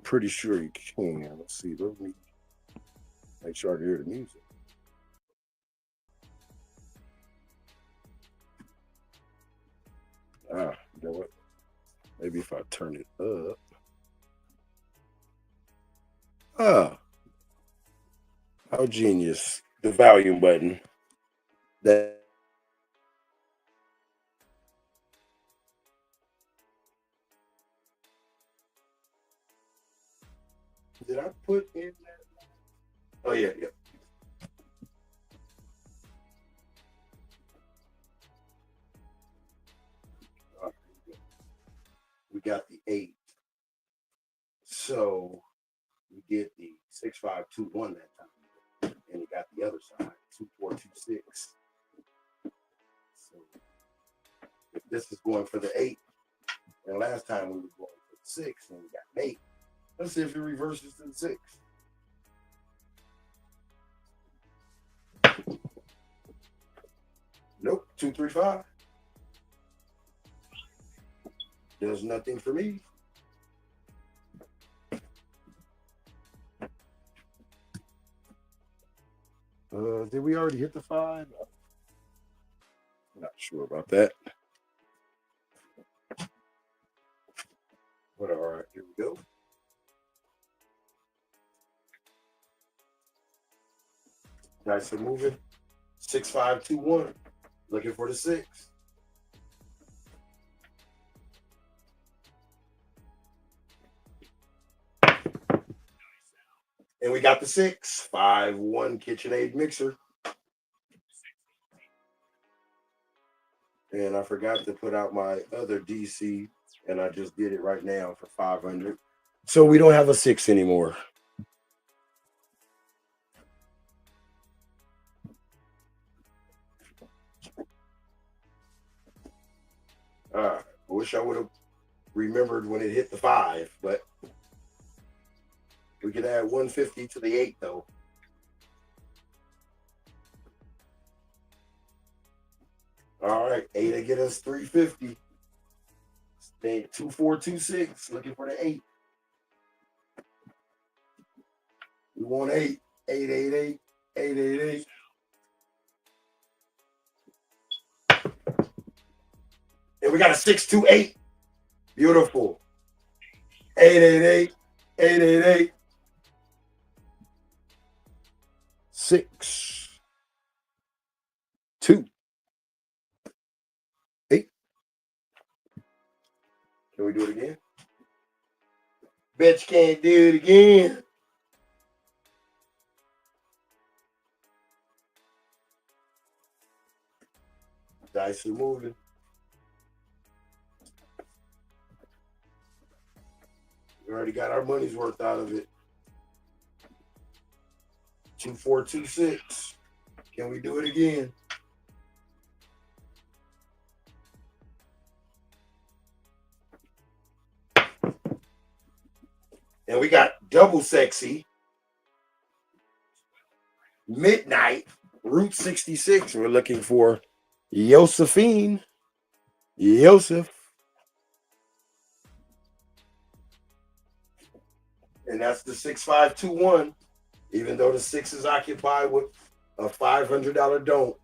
Pretty sure you can. Let's see. Let me make sure I can hear the music. You know what? Maybe if I turn it up. How genius. The volume button. That Did I put in that? Oh, yeah, yeah. All right, we got the 8. So we get the 6521 that time. And you got the other side, 2426. So if this is going for the 8, and last time we were going for the 6 and we got an 8. Let's see if it reverses to the 6. Nope, 235. Does nothing for me. Did we already hit the 5? I'm not sure about that. But all right, here we go. Nice and moving. 6521. Looking for the 6. And we got the 6. 5-1 KitchenAid mixer. And I forgot to put out my other DC, and I just did it right now for 500. So we don't have a 6 anymore. I wish I would have remembered when it hit the 5, but we could add 150 to the 8 though. All right, 8 to get us 350. Stay 2426. Looking for the 8. We want 8. 888. 888. And we got a 628. Beautiful. 888. 888. 6 2 8. Can we do it again? Bet you can't do it again. Dice are moving. We already got our money's worth out of it. 2426. Can we do it again? And we got double sexy. Midnight. Route 66. We're looking for Josephine. Joseph. And that's the 6521. Even though the 6 is occupied with a $500 don't.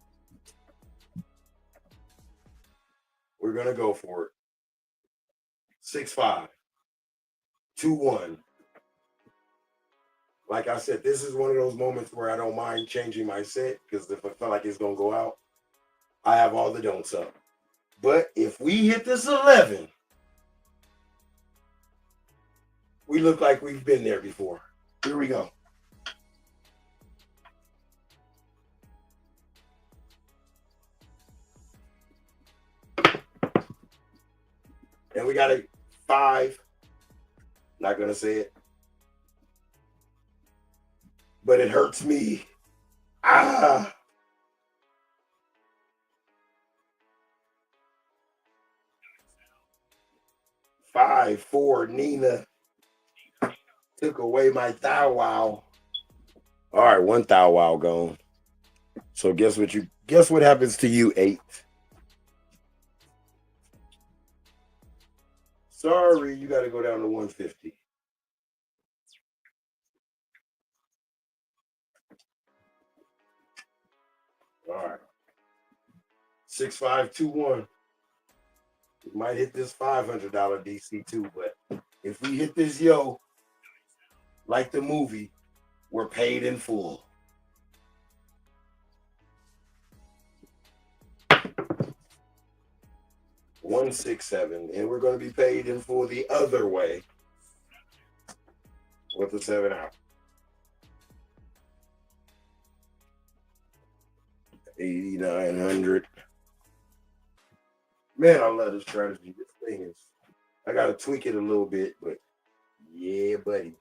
We're going to go for it. 6521. Like I said, this is one of those moments where I don't mind changing my set because if I feel like it's going to go out, I have all the don'ts up. But if we hit this 11, we look like we've been there before. Here we go. And we got a 5. Not going to say it. But it hurts me. 5-4 Nina took away my thou wow. All right, 1 thou wow gone. So guess what happens to you, 8? Sorry, you got to go down to 150. All right. 6521. We might hit this $500 DC too, but if we hit this like the movie, we're paid in full. $167, and we're going to be paid in full the other way. with the 7 out. 8,900. Man, I love this strategy. This thing is, I got to tweak it a little bit, but yeah, buddy.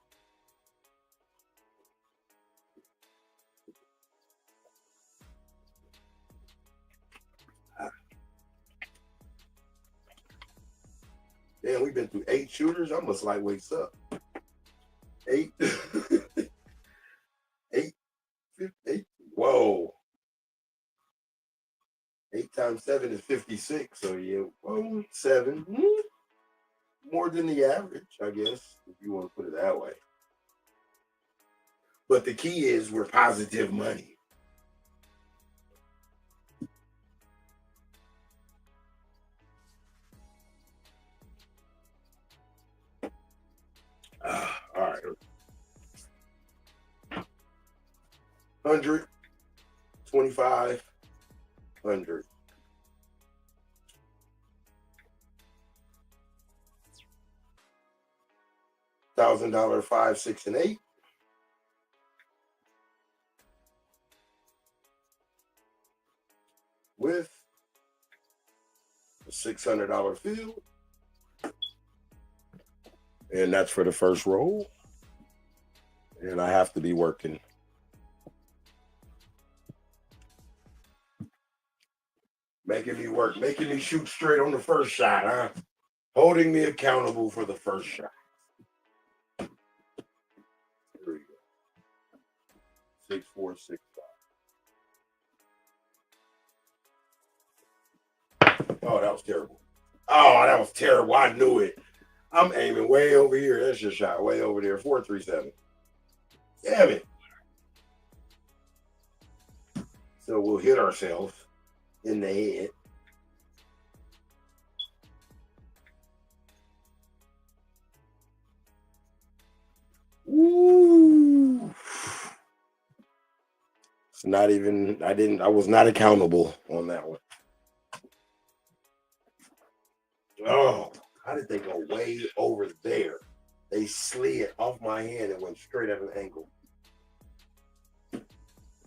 Damn, we've been through 8 shooters. I must like wakes up. 8. 8. 8. Whoa. 8 times 7 is 56. So yeah, well, 7. More than the average, I guess, if you want to put it that way. But the key is we're positive money. All right. 100, 25, 100. $1,000, 5, 6, and 8. With a $600 field. And that's for the first roll. And I have to be working. Making me work, making me shoot straight on the first shot, huh? Holding me accountable for the first shot. Here we go. 6, 4, 6, 5. Oh, that was terrible. Oh, that was terrible. I knew it. I'm aiming way over here. That's your shot. Way over there. 4, 3, 7. Damn it. So we'll hit ourselves in the head. Woo. It's not even, I was not accountable on that one. Oh, how did they go way over there? They slid off my hand and went straight at an angle.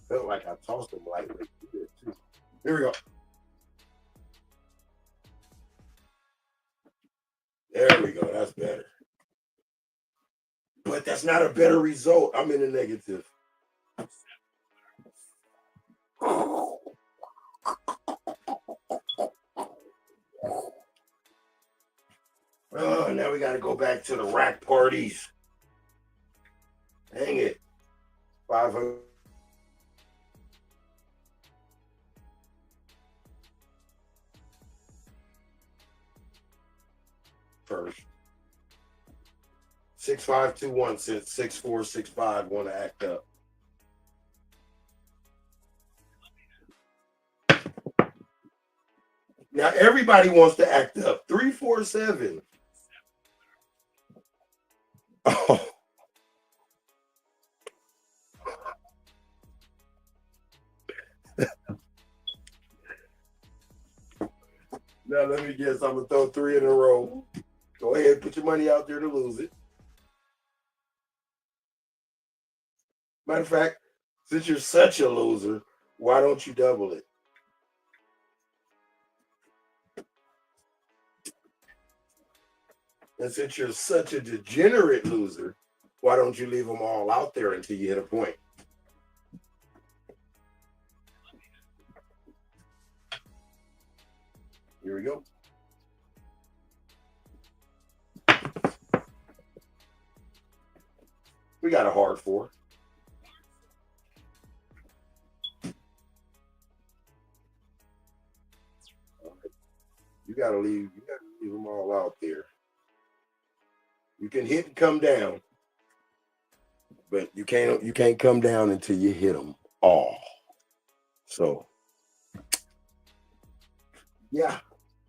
Felt like I tossed them lightly. Here we go. There we go. That's better. But that's not a better result. I'm in the negative. Oh, now we got to go back to the rack parties. Dang it. 500. First. 6521 since 6465 want to act up. Now everybody wants to act up. 347. Oh. Now let me guess. I'm gonna throw 3 in a row. Go ahead, put your money out there to lose it. Matter of fact, since you're such a loser, why don't you double it? And since you're such a degenerate loser, why don't you leave them all out there until you hit a point? Here we go. We got a hard 4. You gotta leave them all out there. You can hit and come down, but you can't come down until you hit them all. So yeah,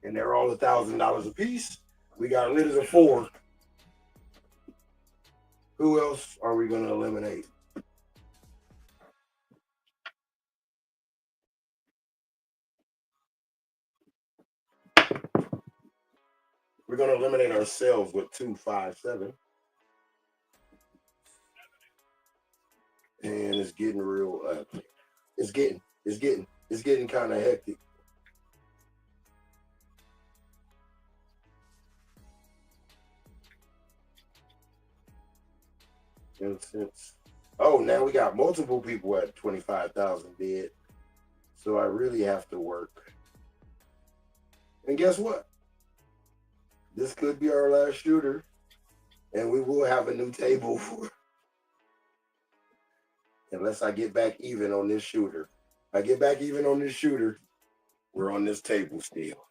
and they're all $1,000 a piece. We got rid of the 4. Who else are we going to eliminate? We're going to eliminate ourselves with 2, 5, 7. And it's getting real ugly. It's getting kind of hectic. And since now we got multiple people at 25,000 bid. So I really have to work. And guess what? This could be our last shooter. And we will have a new table for unless I get back even on this shooter. If I get back even on this shooter, we're on this table still.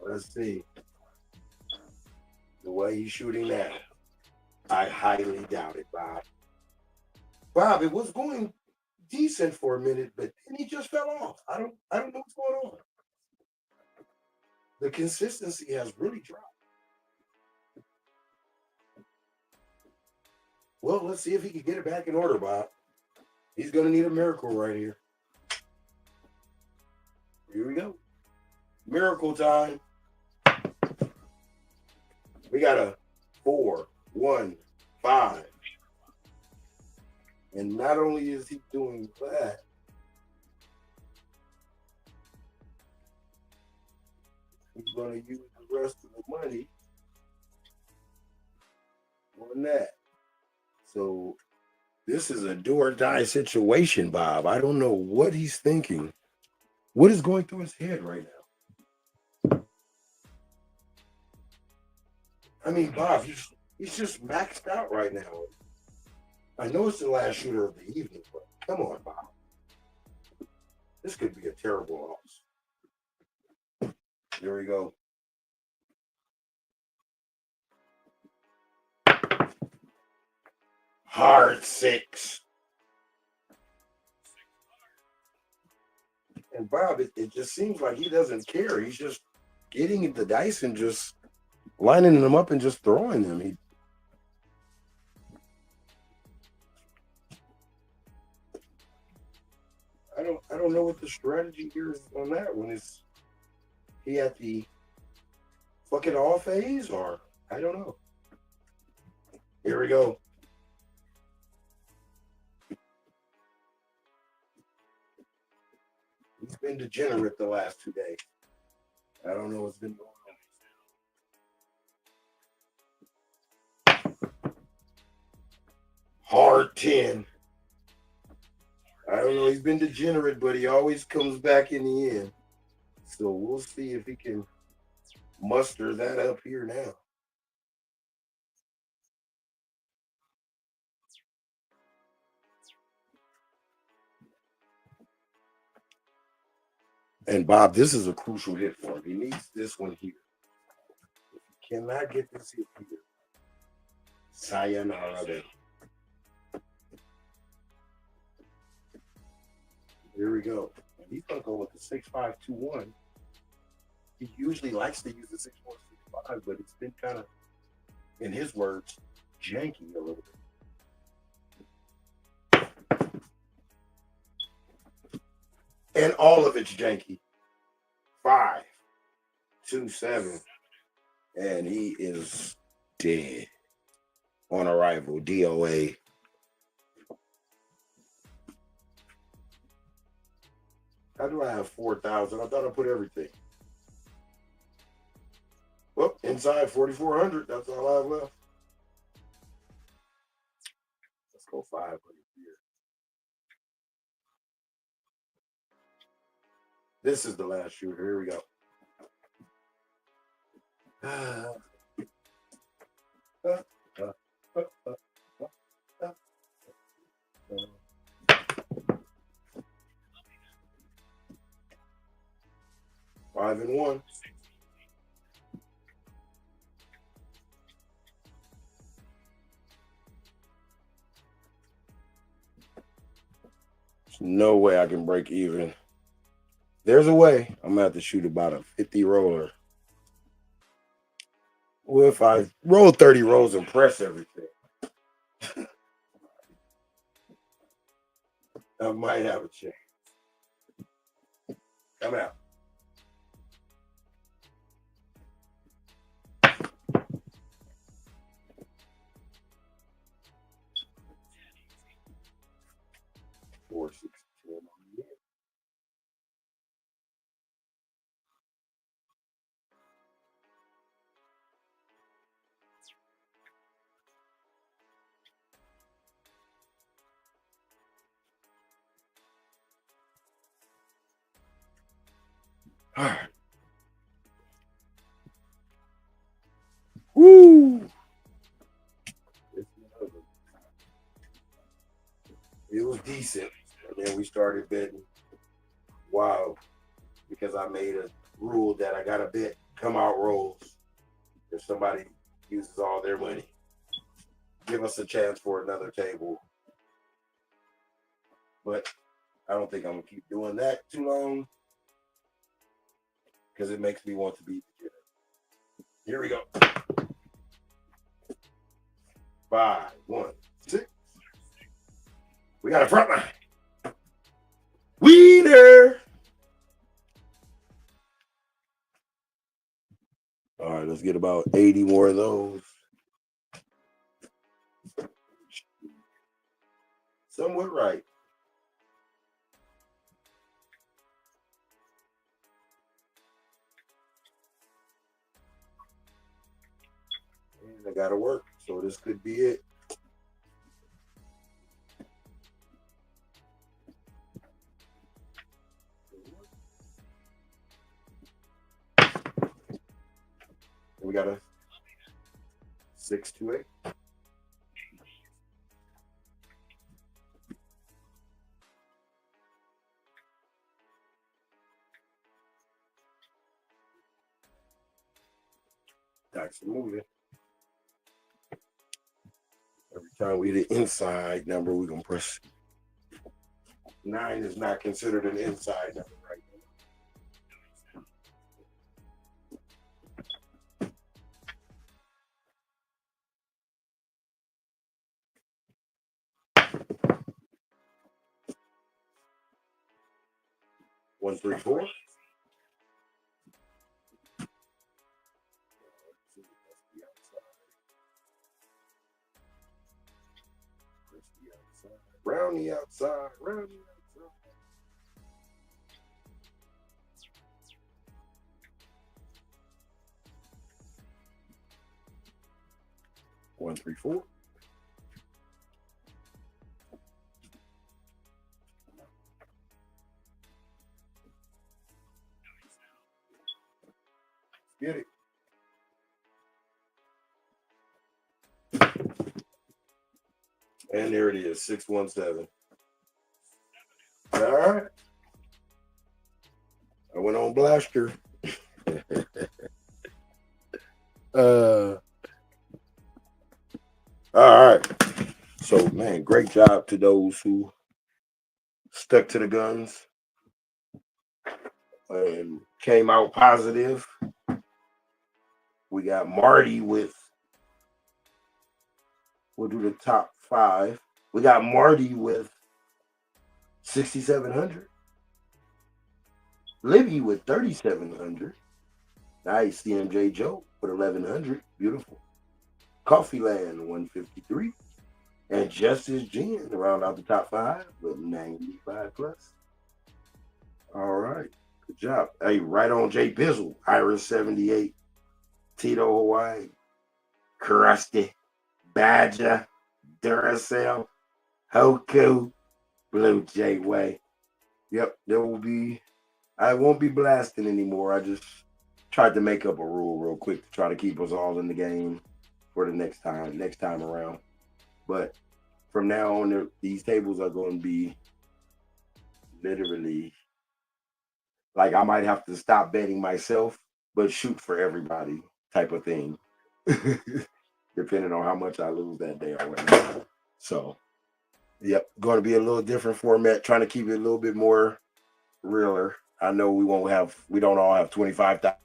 Let's see. The way he's shooting now, I highly doubt it, Bob. Bob, it was going decent for a minute, but then he just fell off. I don't know what's going on. The consistency has really dropped. Well, let's see if he can get it back in order, Bob. He's going to need a miracle right here. Here we go. Miracle time. We got a 4, 1, 5. And not only is he doing that, he's going to use the rest of the money on that. So this is a do or die situation, Bob. I don't know what he's thinking. What is going through his head right now? I mean, Bob, he's just maxed out right now. I know it's the last shooter of the evening, but come on, Bob. This could be a terrible loss. Here we go. Hard 6. And Bob, it just seems like he doesn't care. He's just getting the dice and just lining them up and just throwing them. I don't know what the strategy here is on that one. Is he at the fuck it all phase or I don't know. Here we go. He's been degenerate the last 2 days. I don't know what's been going on. Hard 10. I don't know. He's been degenerate, but he always comes back in the end. So we'll see if he can muster that up here now. And Bob, this is a crucial hit for him. He needs this one here. If he cannot get this hit here, sayonara day. Here we go. And he's going to go with the 6-5-2-1. He usually likes to use the 6-4-6-5, but it's been kind of, in his words, janky a little bit. And all of it's janky. 5, 2, 7. And he is dead on arrival. DOA. How do I have 4,000? I thought I put everything. Well, inside 4,400. That's all I have left. Let's go 500 here. This is the last shooter. Here we go. 5 and 1. There's no way I can break even. There's a way. I'm gonna have to shoot about a 50 roller. Well, if I roll 30 rolls and press everything, I might have a chance. Come out. All right. Woo! It was decent. And then we started betting. Wow. Because I made a rule that I got to bet come out rolls. If somebody uses all their money, give us a chance for another table. But I don't think I'm going to keep doing that too long because it makes me want to beat the kid. Here we go. 5, 1, 6. We got a front line. Wiener. All right, let's get about 80 more of those. Somewhat right. And I got to work, so this could be it. We got a 6 to 8. Dice are moving. Every time we hit an inside number, we're going to press. 9 is not considered an inside number right now. 1, 3, 4. Round the outside, round the outside. 1, 3, 4. Get it. And there it is, 617. All right. I went on Blaster. All right. So, man, great job to those who stuck to the guns and came out positive. We got Marty with, we'll do the top 5. We got Marty with 6,700. Libby with 3,700. Nice. CMJ Joe with 1,100. Beautiful. Coffee Land 153. And Justice Jen round out the top 5 with 95 plus. All right. Good job. Hey, right on Jay Bizzle. Iris 78. Tito Hawaii. Krusty. Badger. Duracell. Hoku. Blue J Way. Yep, there will be. I won't be blasting anymore. I just tried to make up a rule real quick to try to keep us all in the game for the next time around. But from now on, these tables are going to be literally like I might have to stop betting myself, but shoot for everybody type of thing, depending on how much I lose that day or whatever. So, yep, going to be a little different format, trying to keep it a little bit more realer. I know we don't all have 25,000.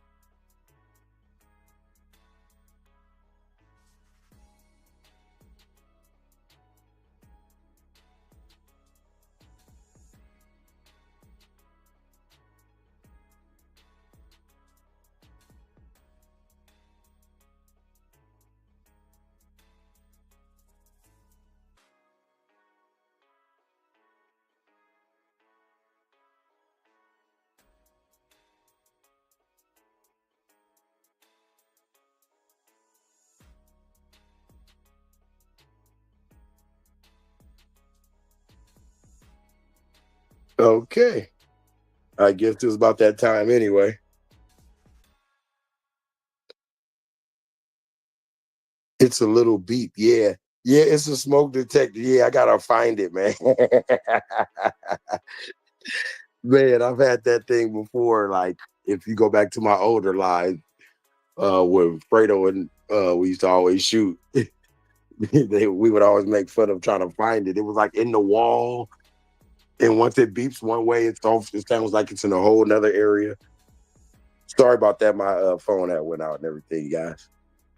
Okay. I guess it was about that time anyway. It's a little beep. Yeah. Yeah, it's a smoke detector. Yeah, I gotta find it, man. Man, I've had that thing before. Like, if you go back to my older lives, with Fredo and we used to always shoot. We would always make fun of trying to find it. It was like in the wall, and once it beeps one way, it's off. It sounds like it's in a whole nother area. Sorry about that. My phone had went out and everything, guys.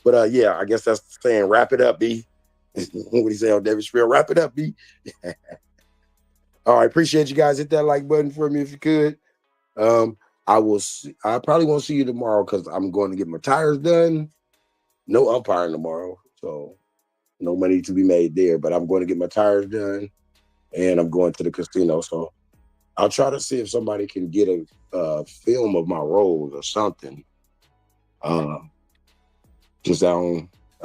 But yeah, I guess that's saying wrap it up, B. What do you say on David Spiel? Wrap it up, B. All right, appreciate you guys. Hit that like button for me if you could. Um, I will. I probably won't see you tomorrow because I'm going to get my tires done. No umpiring tomorrow, so no money to be made there. But I'm going to get my tires done, and I'm going to the casino. So I'll try to see if somebody can get a film of my rolls or something. Uh, just I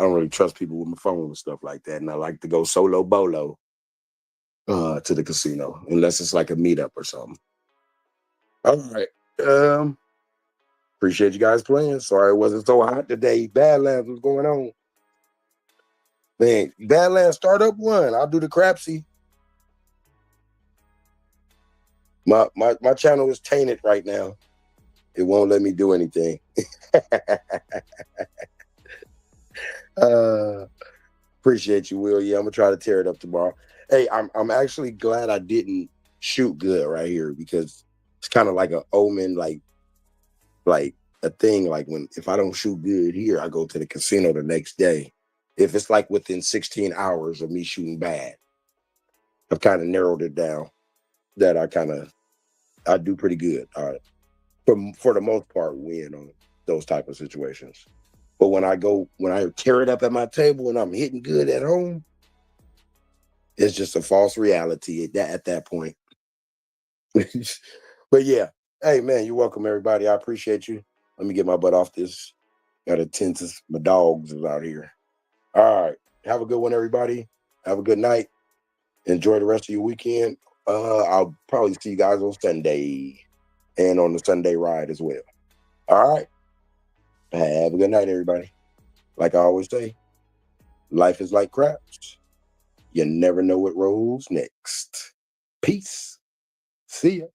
don't really trust people with my phone and stuff like that, and I like to go solo bolo to the casino unless it's like a meetup or something. All right. Um, Appreciate you guys playing. Sorry it wasn't so hot today. Badlands, what's going on? Man, Badlands startup one. I'll do the Crapsee. My channel is tainted right now. It won't let me do anything. uh Appreciate you, Will. Yeah, I'm gonna try to tear it up tomorrow. Hey, I'm actually glad I didn't shoot good right here because it's kind of like a omen, like a thing. Like when if I don't shoot good here, I go to the casino the next day. If it's like within 16 hours of me shooting bad, I've kind of narrowed it down that I do pretty good. For the most part, win on those type of situations. But when I tear it up at my table and I'm hitting good at home, it's just a false reality at that point. But yeah, hey man, you're welcome, everybody. I appreciate you. Let me get my butt off this. Got to tend to my dogs is out here. All right, have a good one, everybody. Have a good night. Enjoy the rest of your weekend. I'll probably see you guys on Sunday and on the Sunday ride as well. All right, have a good night, everybody. Like I always say, life is like craps. You never know what rolls next. Peace. See ya.